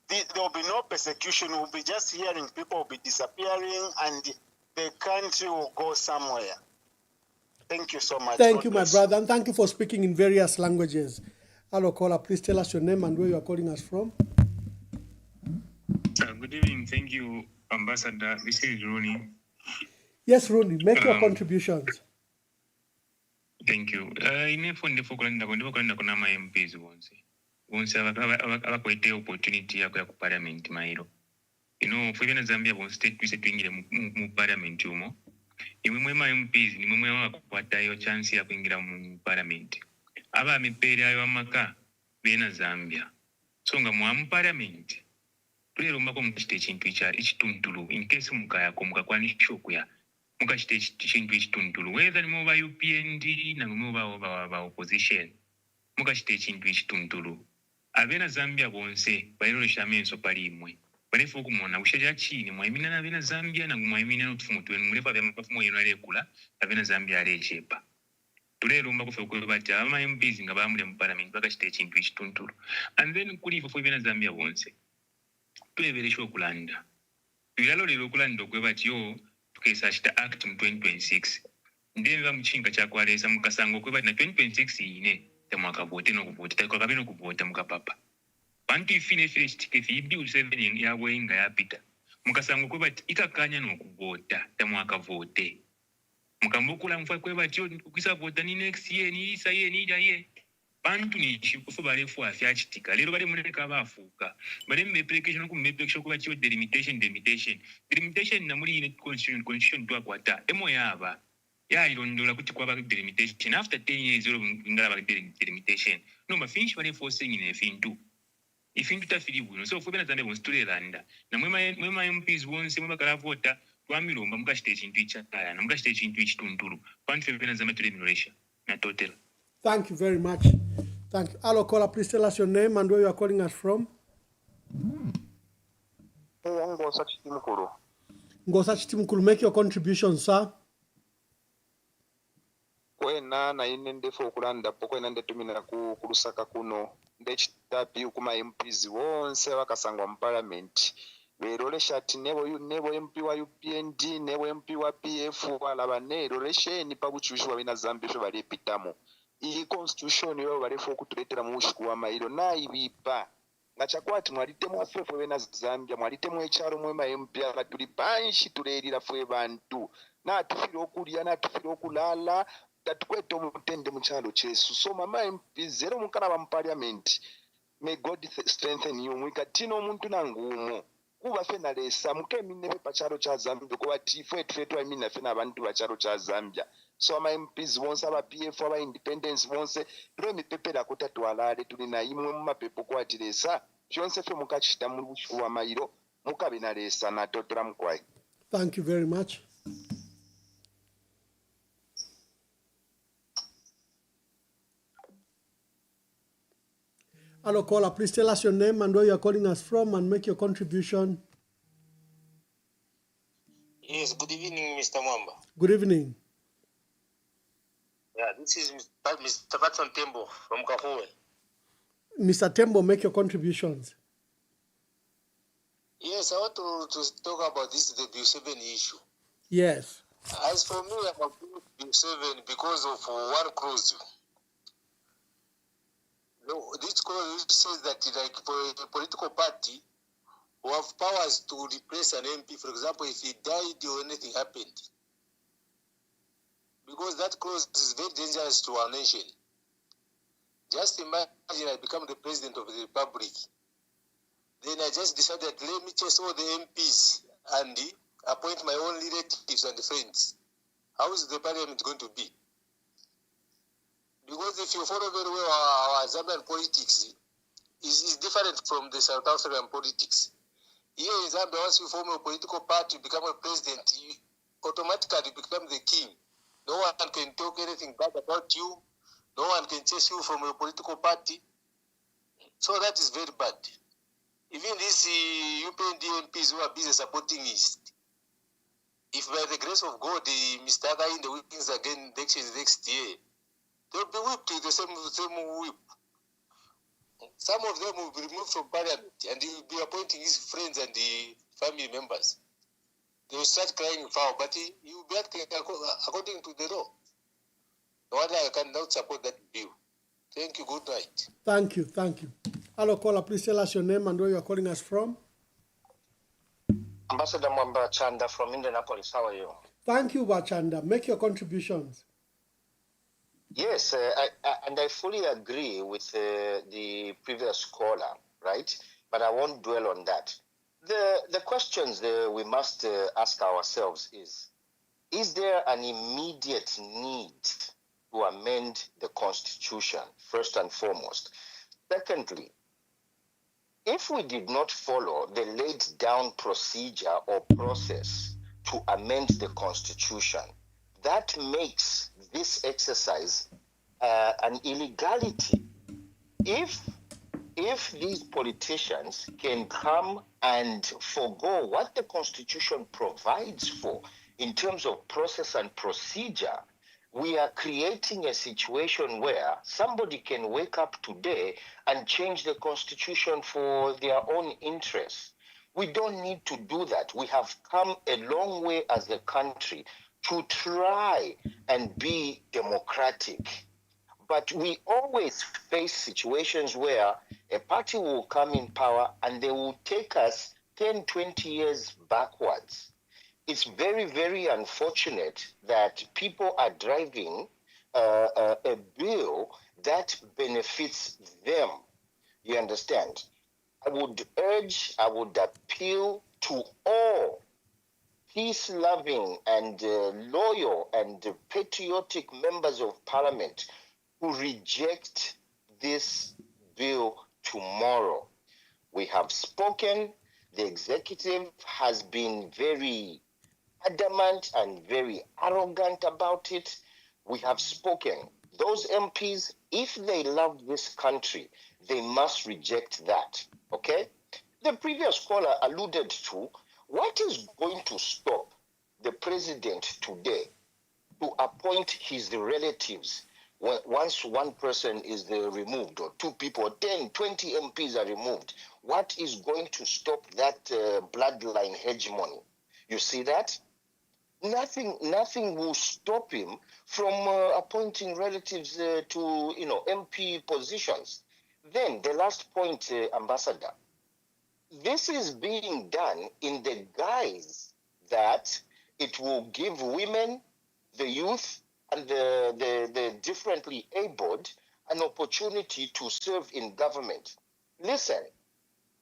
there will be no persecution. We'll be just hearing people will be disappearing and the country will go somewhere. Thank you so much. Thank God you, my bless brother, and thank you for speaking in various languages. Hello, caller. Please tell us your name and where you are calling us from. Good evening. Thank you, Ambassador. This is Rooney. Yes, Rooney, make your contributions. Thank you. Inefo ndifo kulanda kuna ma MPs bonse abakwete opportunity yako ya ku parliament mairo. Fwe na Zambia bon state twise twingire mu parliament umo. Imwe ma MPs ni mwe wakwata yo chance ya kuingira mu parliament. Aba mipere ayo amaka bena Zambia. Songa mu parliament. Tulero mbako mukite chintu ekituntulu in case mukayako mukakwanisha okuya mukachite chintu ekituntulu whether ni muba UPND na muba opposition mukachite chintu ekituntulu abena Zambia bonse bayirolesha amenso pali imwe balefu okumona ushaja chini mwayimina na abena Zambia na mwayimina n'otufumu mulefu abafumu yino alekula abena Zambia alechepa tulero mbako fe ko bati ama MPs nga bamule mu parliament bakachite chintu ekituntulu and then kuli fo abena Zambia bonse tweberesha okulanda tuyalolera okulanda okwebatiyo tukesashita act mu 2026 ndeba muchinga kyakwalesa mukasango okwebati na 2026 ine temwaka vote n'okuvota takakabina okuvota mukapapa bantu ifine fresh ticket bill 7 yabwenga yapita mukasango okwebati ikakanya n'okuvota temwaka vote mukambukula mfa kwebatiyo ukisa vota ni next year ni isa ye ni ida ye bantu nishifu balefu afyachitika lero bale muleka bafuka bale mmeperekesha ku mmeperekesha kuba chiyo delimitation na muri ine constitution twakwata emo yaba yalondola kuti kwaba delimitation after 10 years olo ngala ba delimitation no mafinshi bale forcing ine fintu ifintu tafiri bwino so fubena zande bonstulelanda na mwema MPs bonse mwema kala vota twamilomba mukashite ekintu ikyaya na mukashite ekintu ekituntulu bantu febena zame tulimirolesha na total. Thank you very much. Thank you. Hello, caller, please tell us your name and where you are calling us from. Ngosa Chitimukulu, make your contribution, sir. Kwena na ine ndefo okulanda pokwena ndetumina ku Lusaka kuno ndechitapi kuma MPs wonse bakasangwa mu parliament berolesha ati nebo MP wa UPND nebo MP wa PF balaba nerolesheni pabuchushu babina Zambia sho bali epitamo iyi constitution yo balefu okutuletera mu bushiku wa mailo nayibipa nga chakwati mwalitemu afefe bena Zambia mwalitemu echaro mwema MP abatuli banshi tulerira fwe bantu na tufira okulya na tufira okulala tatukwete omutende mu kyalo kyesu so mama MP zero mukana ba parliament. May God strengthen you mwikatino omuntu nangumo kuba fe nalesa mukeminebe pachalo cha Zambia kuba tifwe twetu amina fe nabantu bachalo cha Zambia so ama MPs bonse aba PF aba independence bonse tro mipepera kutatwalale tuli na imwe mu mapepo kwatiresa kyonse fe mukachita mu bushiku wa mairo mukabe nalesa na totora mkwai. Thank you very much. Hello, caller, please tell us your name and where you are calling us from and make your contribution. Yes, good evening, Mr. Mwamba. Good evening. Yeah, this is Mr. Patson Tembo from Kahoe. Mr. Tembo, make your contributions. Yes, I want to talk about this, the Bill 7 issue. Yes. As for me, I'm against Bill 7 because of one clause. No, this clause says that like for a political party who have powers to replace an MP, for example, if he died or anything happened. Because that clause is very dangerous to our nation. Just imagine I become the president of the republic. Then I just decided, let me chase all the MPs and appoint my own relatives and friends. How is the parliament going to be? Because if you follow very well our Zambian politics, is different from the South African politics. Here in Zambia, once you form a political party, you become a president, you automatically become the king. No one can talk anything bad about you. No one can chase you from a political party. So that is very bad. Even these UPND MPs who are busy supporting East, if by the grace of God, Mr. Akainde wins again elections next year, they'll be whipped with the same whip. Some of them will be removed from parliament and he will be appointing his friends and the family members. They will start crying foul, but he will be acting according to the law. No wonder I cannot support that bill. Thank you. Good night. Thank you. Thank you. Hello, caller. Please tell us your name and where you are calling us from. Ambassador Mwamba Chanda from Indianapolis. How are you? Thank you, Bachanda. Make your contributions. Yes, and I fully agree with the previous caller, right? But I won't dwell on that. The questions we must ask ourselves is there an immediate need to amend the Constitution, first and foremost? Secondly, if we did not follow the laid down procedure or process to amend the Constitution, that makes this exercise an illegality. If these politicians can come and forego what the Constitution provides for in terms of process and procedure, we are creating a situation where somebody can wake up today and change the Constitution for their own interests. We don't need to do that. We have come a long way as a country to try and be democratic. But we always face situations where a party will come in power and they will take us 10, 20 years backwards. It's very, very unfortunate that people are driving a bill that benefits them. You understand? I would appeal to all peace-loving and loyal and patriotic members of parliament who reject this bill tomorrow. We have spoken. The executive has been very adamant and very arrogant about it. We have spoken. Those MPs, if they love this country, they must reject that. Okay? The previous caller alluded to what is going to stop the president today to appoint his relatives once one person is removed, or two people, 10, 20 MPs are removed. What is going to stop that bloodline hegemony? You see that? Nothing will stop him from appointing relatives to MP positions. Then the last point, Ambassador, this is being done in the guise that it will give women, the youth, and the differently abled an opportunity to serve in government. Listen,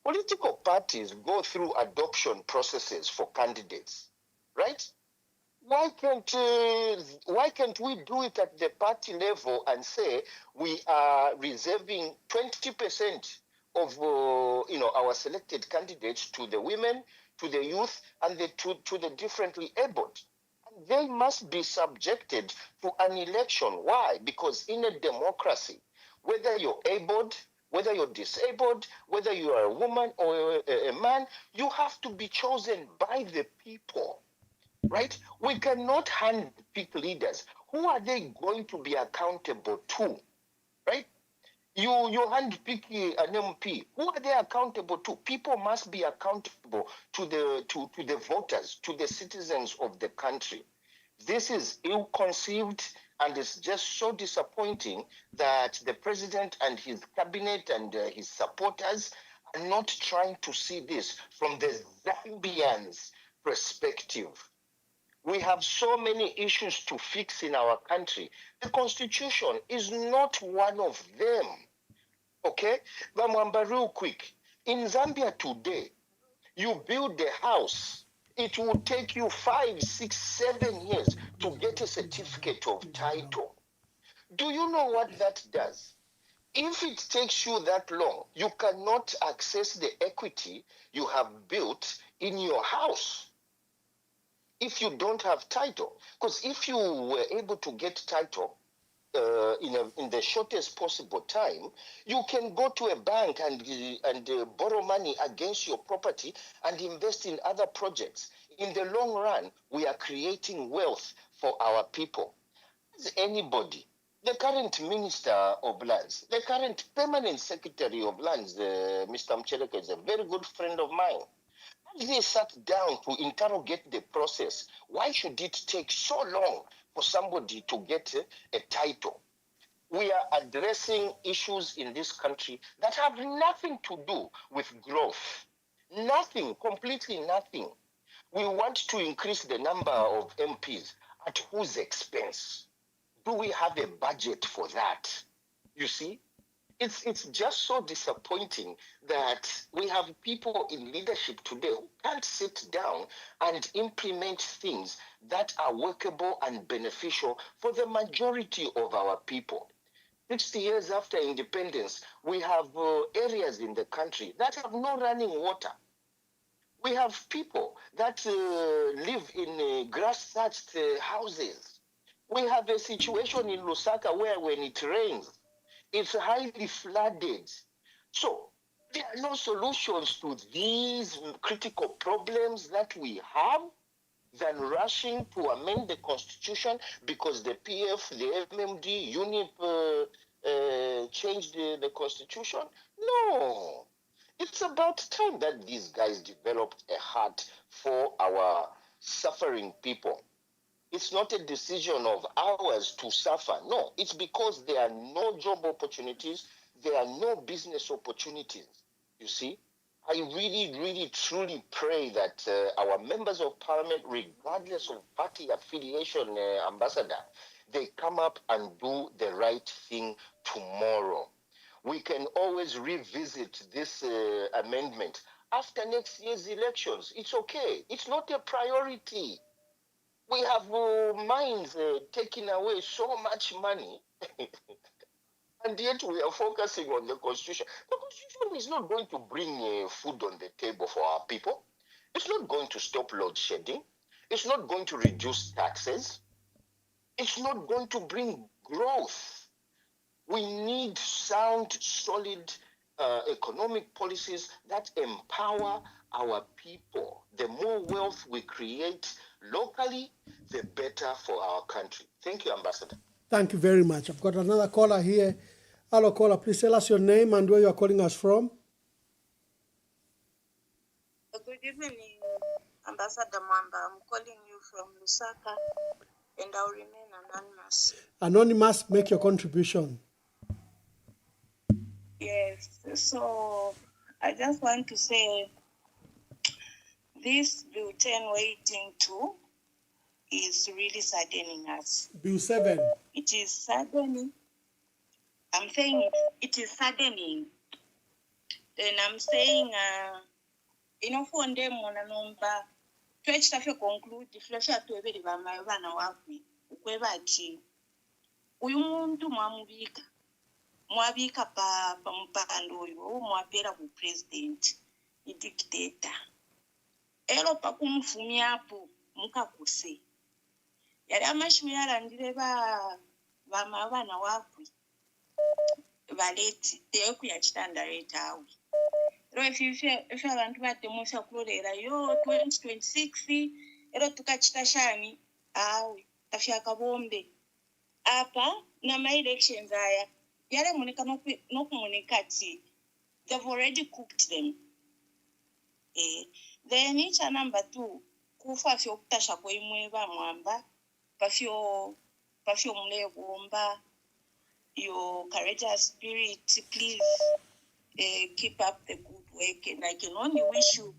political parties go through adoption processes for candidates, right? Why can't we do it at the party level and say we are reserving 20% of our selected candidates to the women, to the youth, and to the differently abled? And they must be subjected to an election. Why? Because in a democracy, whether you're abled, whether you're disabled, whether you are a woman or a man, you have to be chosen by the people. Right? We cannot handpick leaders. Who are they going to be accountable to? Right? You handpick an MP. Who are they accountable to? People must be accountable to the voters, to the citizens of the country. This is ill-conceived, and it's just so disappointing that the president and his cabinet and his supporters are not trying to see this from the Zambians' perspective. We have so many issues to fix in our country. The constitution is not one of them. Okay? Mwamba, real quick. In Zambia today, you build a house. It will take you 5, 6, 7 years to get a certificate of title. Do you know what that does? If it takes you that long, you cannot access the equity you have built in your house if you don't have title. Because if you were able to get title in the shortest possible time, you can go to a bank and borrow money against your property and invest in other projects. In the long run, we are creating wealth for our people. As anybody, the current Minister of Lands, the current Permanent Secretary of Lands, Mr. Mcheleke, is a very good friend of mine. They sat down to interrogate the process. Why should it take so long for somebody to get a title? We are addressing issues in this country that have nothing to do with growth. Nothing, completely nothing. We want to increase the number of MPs. At whose expense? Do we have a budget for that? You see? It's just so disappointing that we have people in leadership today who can't sit down and implement things that are workable and beneficial for the majority of our people. 60 years after independence, we have areas in the country that have no running water. We have people that live in grass-thatched houses. We have a situation in Lusaka where when it rains, it's highly flooded. So there are no solutions to these critical problems that we have than rushing to amend the constitution because the PF, the MMD, UNIP changed the constitution. No. It's about time that these guys developed a heart for our suffering people. It's not a decision of ours to suffer. No, it's because there are no job opportunities, there are no business opportunities. You see, I really, really, truly pray that our members of parliament, regardless of party affiliation, Ambassador, they come up and do the right thing tomorrow. We can always revisit this amendment after next year's elections. It's okay. It's not a priority. We have mines taking away so much money, and yet we are focusing on the Constitution. The Constitution is not going to bring food on the table for our people. It's not going to stop load shedding. It's not going to reduce taxes. It's not going to bring growth. We need sound, solid economic policies that empower our people. The more wealth we create locally, the better for our country. Thank you, Ambassador. Thank you very much. I've got another caller here. Hello, caller. Please tell us your name and where you are calling us from. Good evening, Ambassador Mwamba. I'm calling you from Lusaka, and I'll remain anonymous. Anonymous, make your contribution. Yes, so I just want to say this Bill 10 waiting to is really saddening us. Bill 7. It is saddening. I'm saying it is saddening. Then I'm saying, for them, to conclude, the flesh to every bana wapi, ukwebati, uyumuntu mwabika pa mpando uyu, mwapera ku president, I dictator. Elo pa kumfumi apo, mukakuse. Yari amashu yarandire bana wapi, baleti, teku ya chitanda reta awi. If abantu batemusha kulorera yo 2026 ero tukachita shani awe tafyaka bombe apa na my elections aya yale munika no kumunika ti they've already cooked them. Then each number 2 kufa fyo kutasha kwa imwe ba Mwamba pafyo mule bomba your courageous spirit, please keep up the good work, and I can only wish you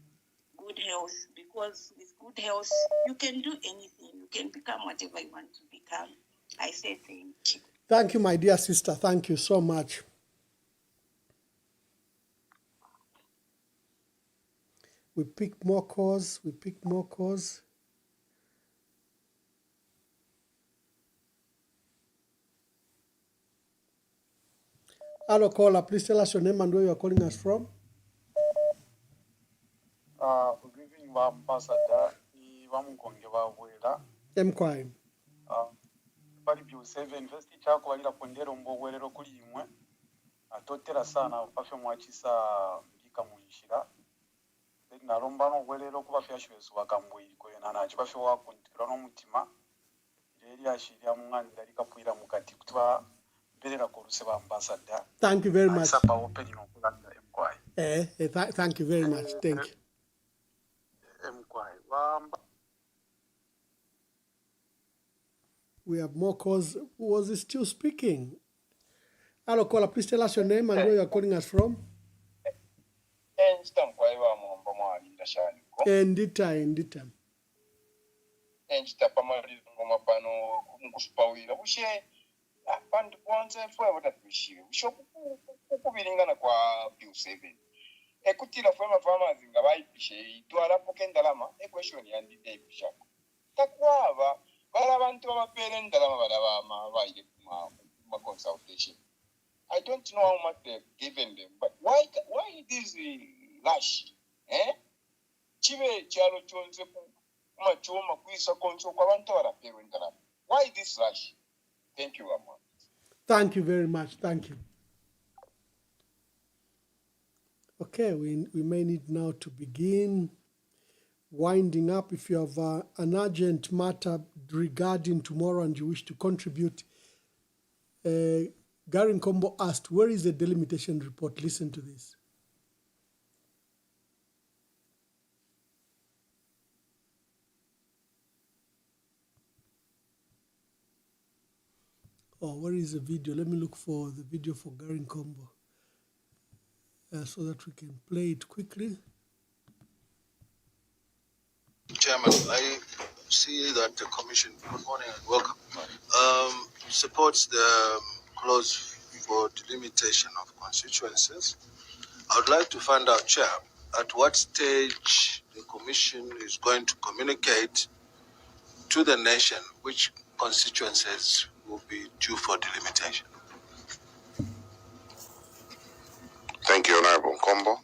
good health, because with good health you can do anything. You can become whatever you want to become. I say thank you. Thank you, my dear sister. Thank you so much. We pick more calls. Hello, caller. Please tell us your name and where you are calling us from. Good evening, Ambassador. Mkwai. Bali Bill 7 first chako walira kondero mbogwerero kuli imwe atotera sana pafyo mwachisa mbika munshira naromba no gwerero kuba fyashwezo bakambwiri ko yana nachi pafyo wakuntikira no mutima reri ashirya mungani dalika puira mukati kutwa berera ko ruseba Ambassador. Thank you very much. Sapa open no kulanda Mkwai. Thank you very much. Thank you. Mkwai. We have more calls. Who was it still speaking? Hello, caller. Please tell us your name and where you are calling us from. Ndita. Abantu bonse fwe abatatuishire kukubiringana kwa Bill 7 ekutira fwe mafama zinga bayipishe itwala pokendalama equation yandide ibishako takwaba bala abantu babapere ndalama balaba baye kuma consultation. I don't know how much they've given them, but why this rush? Chibe chalo chonze kuma choma kuisa konso kwa abantu barapere ndalama. Why this rush? Thank you, Amma. Thank you very much. Thank you. Okay, we may need now to begin winding up. If you have an urgent matter regarding tomorrow and you wish to contribute, Gary Nkombo asked, where is the delimitation report? Listen to this. Oh, where is the video? Let me look for the video for Gary Nkombo so that we can play it quickly. Chairman, I see that the Commission, good morning and welcome, supports the clause for delimitation of constituencies. I would like to find out, Chair, at what stage the Commission is going to communicate to the nation which constituencies will be due for delimitation. Thank you, Honorable Kombo.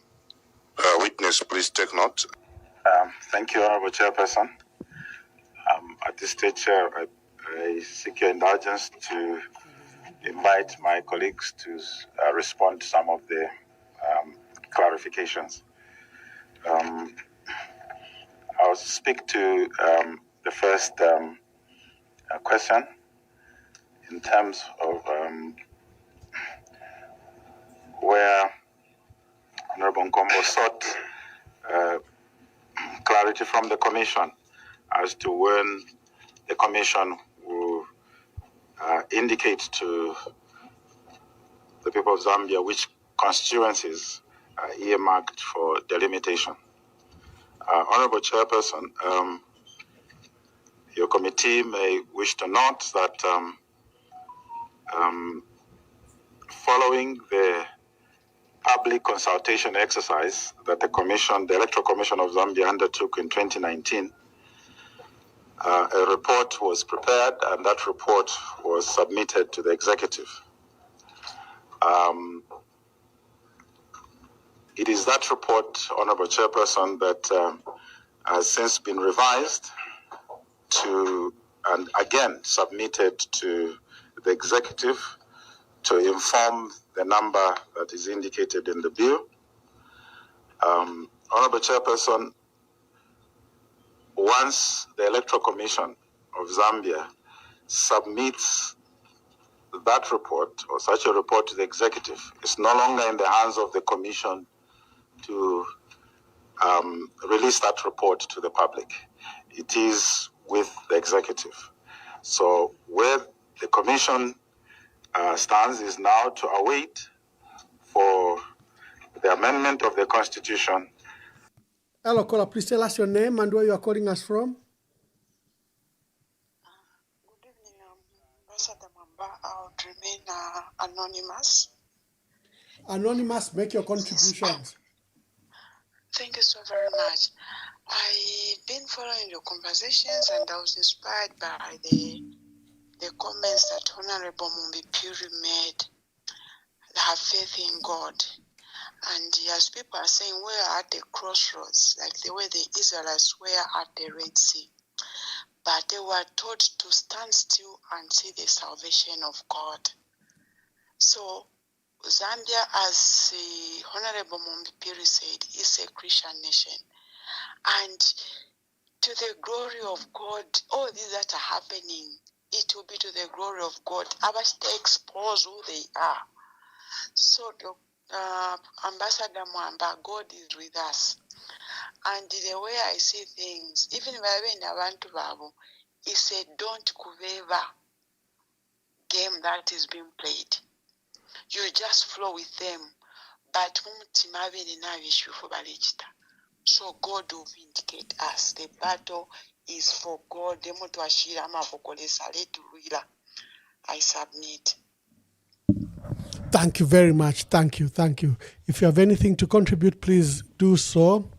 Witness, please take note. Thank you, Honorable Chairperson. At this stage, Chair, I seek your indulgence to invite my colleagues to respond to some of the clarifications. I'll speak to the first question in terms of where Honorable Nkombo sought clarity from the Commission as to when the Commission will indicate to the people of Zambia which constituencies are earmarked for delimitation. Honorable Chairperson, your committee may wish to note that following the public consultation exercise that the Electoral Commission of Zambia undertook in 2019, a report was prepared and that report was submitted to the executive. It is that report, Honorable Chairperson, that has since been revised and again submitted to the executive to inform the number that is indicated in the bill. Honorable Chairperson, once the Electoral Commission of Zambia submits that report or such a report to the executive, it's no longer in the hands of the Commission to release that report to the public. It is with the executive. So where the Commission stands is now to await for the amendment of the Constitution. Hello, caller. Please tell us your name and where you are calling us from. Ambassador Mwamba, I would remain anonymous. Anonymous, make your contributions. Thank you so very much. I've been following your conversations and I was inspired by the comments that Honorable Mumbipuri made, have faith in God. And as people are saying, we're at the crossroads, like the way the Israelites were at the Red Sea. But they were taught to stand still and see the salvation of God. So Zambia, as Honorable Mumbipiri said, is a Christian nation. And to the glory of God, all these that are happening, it will be to the glory of God. Abbas to expose who they are. So, Ambassador Mwamba, God is with us. And the way I see things, even if I went abantu babo, it's a don't kuveva game that is being played. You just flow with them. But so God will vindicate us. The battle is for God. I submit. Thank you very much. Thank you. Thank you. If you have anything to contribute, please do so.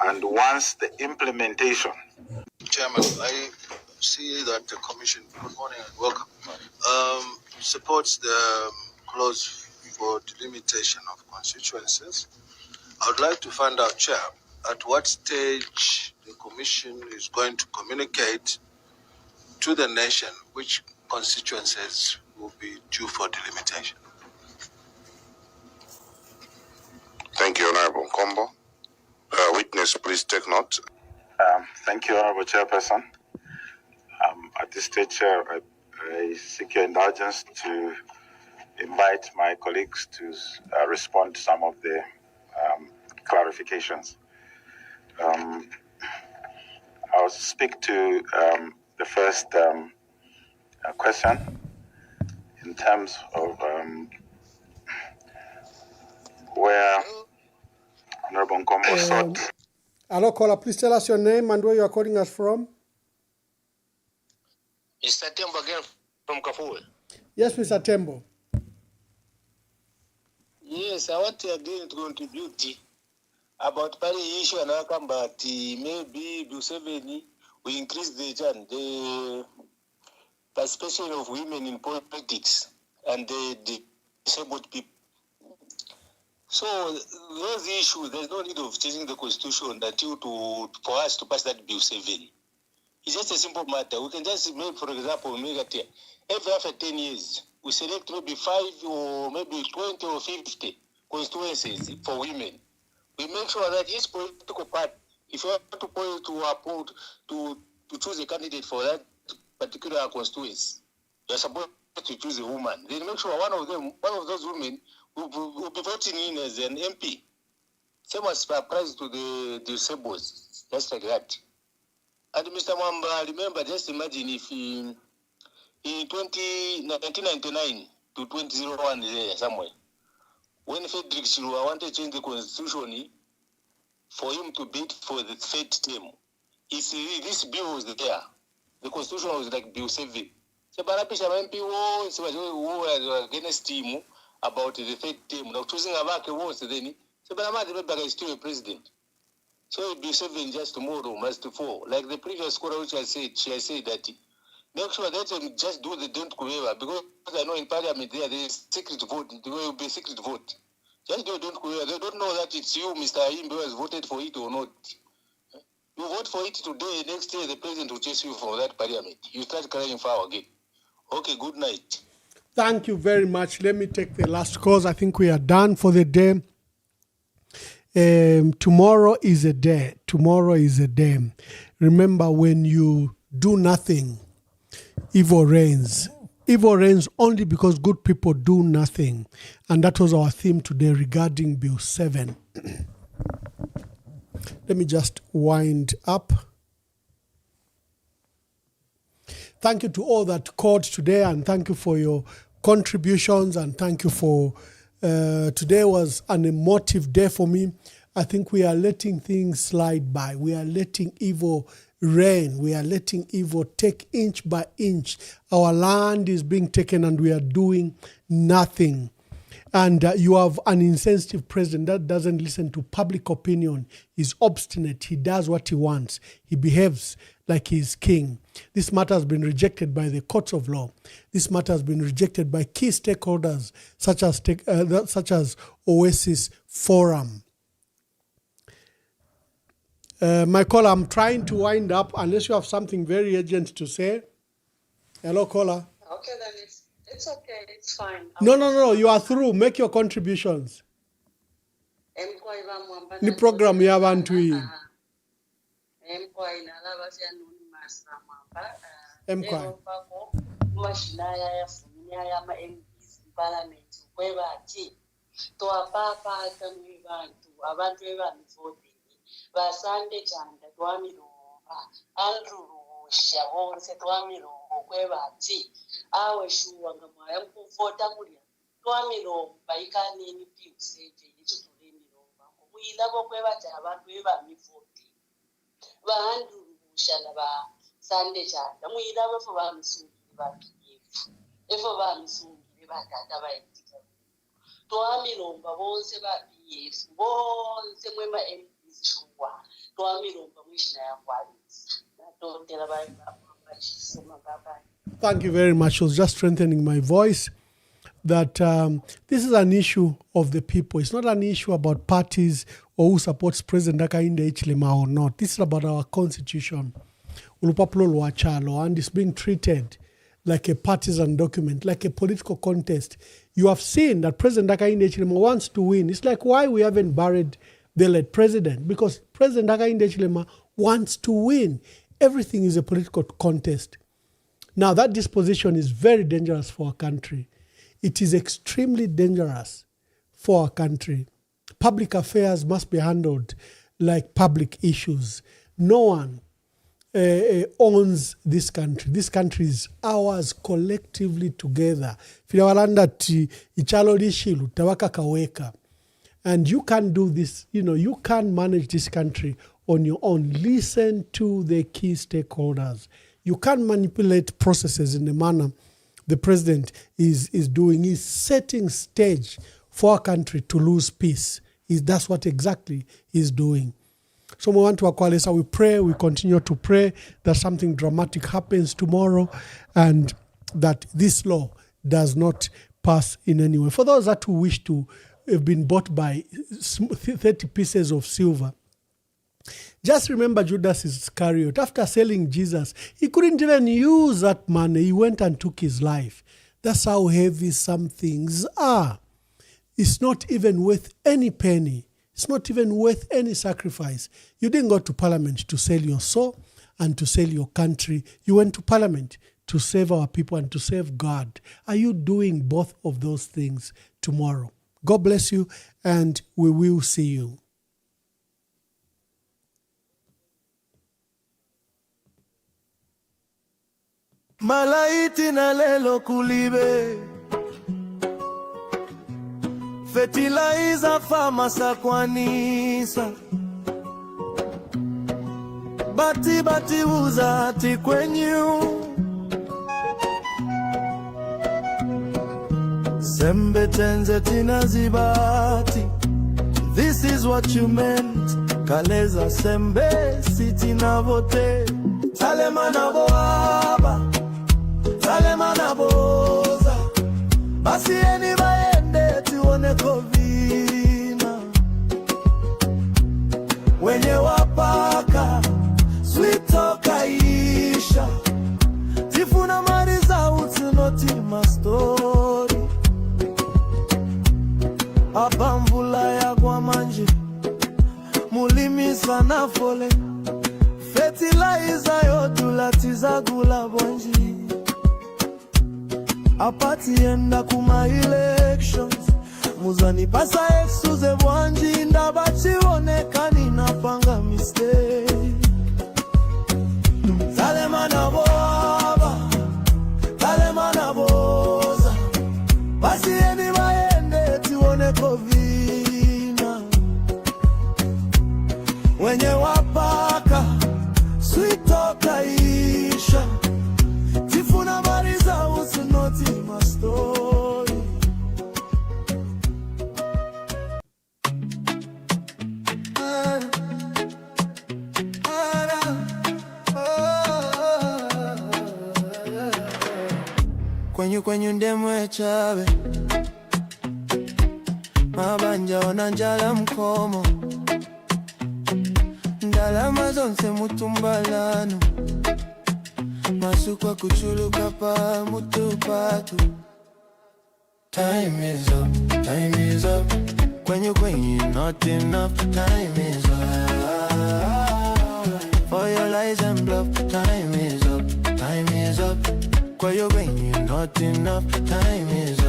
And once the implementation. Chairman, I see that the Commission, good morning and welcome, supports the clause for delimitation of constituencies. I would like to find out, Chair, at what stage the Commission is going to communicate to the nation which constituencies will be due for delimitation. Thank you, Honorable Kombo. Witness, please take note. Thank you, Honorable Chairperson. At this stage, Chair, I seek your indulgence to invite my colleagues to respond to some of the clarifications. I'll speak to the first question in terms of where Honorable Nkombo sought. Hello, caller. Please tell us your name and where you are calling us from. Mr. Tembo again from Kafue. Yes, Mr. Tembo. Yes, I want to again to contribute about party issue and I come back maybe Bill 7 we increase the participation of women in politics and the disabled people. So those issues, there's no need of changing the constitution for us to pass that Bill 7. It's just a simple matter. We can just make, for example, every after 10 years, we select maybe 5 or maybe 20 or 50 constituencies for women. We make sure that each political party, if you want to choose a candidate for that particular constituency, you're supposed to choose a woman. Then make sure one of those women will be voting in as an MP. Same as applies to the disabled, just like that. And Mr. Mwamba, remember, just imagine if in 1999 to 2001 there somewhere, when Frederick Chilwa wanted to change the constitution for him to bid for the third term, this bill was there. The constitution was like Bill 7. So, Barapisha MP was against him about the third term. Now, choosing a back was then. So, Baramadi is still a president. So, Bill 7 just tomorrow must fall. Like the previous caller which she has said that make sure that they just do the don't waiver because I know in Parliament there is secret vote. There will be secret vote. Just do don't waiver. They don't know that it's you, Mr. Imbe, who has voted for it or not. You vote for it today, next year the president will chase you from that Parliament. You start crying foul again. Okay, good night. Thank you very much. Let me take the last calls. I think we are done for the day. Tomorrow is a day. Tomorrow is a day. Remember, when you do nothing, evil reigns. Evil reigns only because good people do nothing. And that was our theme today regarding Bill 7. Let me just wind up. Thank you to all that called today, and thank you for your contributions, and thank you for today was an emotive day for me. I think we are letting things slide by. We are letting evil reign. We are letting evil take inch by inch. Our land is being taken and we are doing nothing. And you have an insensitive president that doesn't listen to public opinion. He's obstinate. He does what he wants. He behaves like he's king. This matter has been rejected by the courts of law. This matter has been rejected by key stakeholders such as Oasis Forum. My caller, I'm trying to wind up unless you have something very urgent to say. Hello, caller. Okay, then it's okay. It's fine. No. You are through. Make your contributions. Ni program ya bantu hii. Basande chanda twamirunga alrusha bonse twamirunga kwebati awe shuwa ngamaya mkuvota kulya twamirunga ikanini piuseje yitu tulimirunga kuila bokwebati abantu bebamivoti bandurusha naba sande chanda muila bafo bamisungire bapiyefu efo bamisungire batata bayitika twamirunga bonse bapiyefu bonse mwema Thank you very much. I was just strengthening my voice that this is an issue of the people. It's not an issue about parties or who supports President Hakainde Hichilema or not. This is about our constitution. And it's being treated like a partisan document, like a political contest. You have seen that President Hakainde Hichilema wants to win. It's like why we haven't buried the late president, because President Hakainde Hichilema wants to win. Everything is a political contest. Now, that disposition is very dangerous for our country. It is extremely dangerous for our country. Public affairs must be handled like public issues. No one owns this country. This country is ours collectively together. Filawalanda ti ichalo lishilu tawaka kaweka. And you can't do this, you can't manage this country on your own. Listen to the key stakeholders. You can't manipulate processes in the manner the president is doing. He's setting stage for our country to lose peace. That's what exactly he's doing. So we want to Akwalesa, we pray, we continue to pray that something dramatic happens tomorrow and that this law does not pass in any way. For those that who wish to have been bought by 30 pieces of silver, just remember Judas Iscariot. After selling Jesus, he couldn't even use that money. He went and took his life. That's how heavy some things are. It's not even worth any penny. It's not even worth any sacrifice. You didn't go to parliament to sell your soul and to sell your country. You went to parliament to save our people and to save God. Are you doing both of those things tomorrow? God bless you, and we will see you. Malaiti na lelo kulibe fertilizer famasa kwanisa bati uzati kwenyu sembe tenze tinazibati. This is what you meant. Kaleza sembe siti na vote. Talemana boaba, talemana boza. Basi eni baende tuone kovina. Wenye wapaka, sweet toka isha. Tifuna mariza utunoti mastori. Hapa mvula ya kwa manji, mulimi sana fole. Fertilizer yodulatiza gula bonji. Apatienda kuma elections, muzani pasa exuze bwanji. Ndabachi onekani napanga mistake. Talemana boaba, talemana boza. Basi eni baende tuone kovina. Wenye wapaka, sweet toka isha. Tifuna mariza usunoti mastori. Kwenyu ndemwe chabe. Mabanja onanjala mkomo. Ndalama zonse mutumbalano. Masukwa kuchuluka pa mutupatu. Time is up, time is up. Kwenyu not enough. Time is up. For your lies and bluff. Time is up, time is up. Kwenyu not enough. Time is up.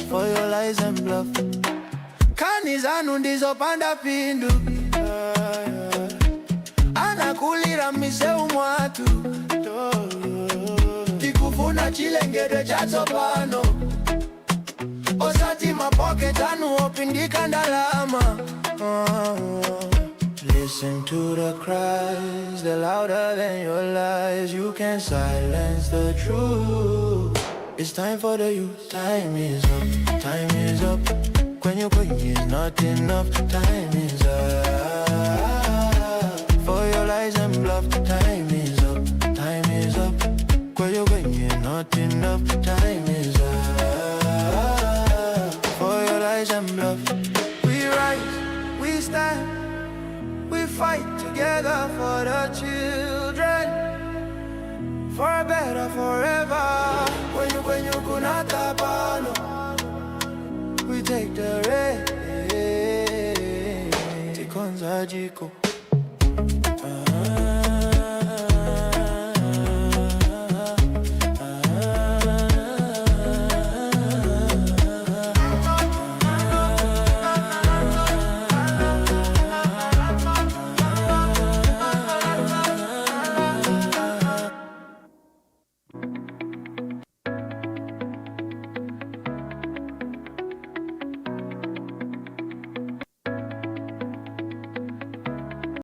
For your lies and bluff. Kanizanu ndizo panda pindu. Anakulira miseu mwatu. Tikufuna chilengede chatopano. Osati mapoke tanu opindika ndalama. Listen to the cries, they're louder than your lies. You can't silence the truth. It's time for the youth. Time is up, time is up. Kwenyu is not enough. Time is up. For your lies and bluff. Time is up, time is up. Kwenyu is not enough. Time is up. For your lies and bluff. We rise, we stand, we fight together for the children, for a better forever. When you kunata pano, we take the rain. Tikonza jiko.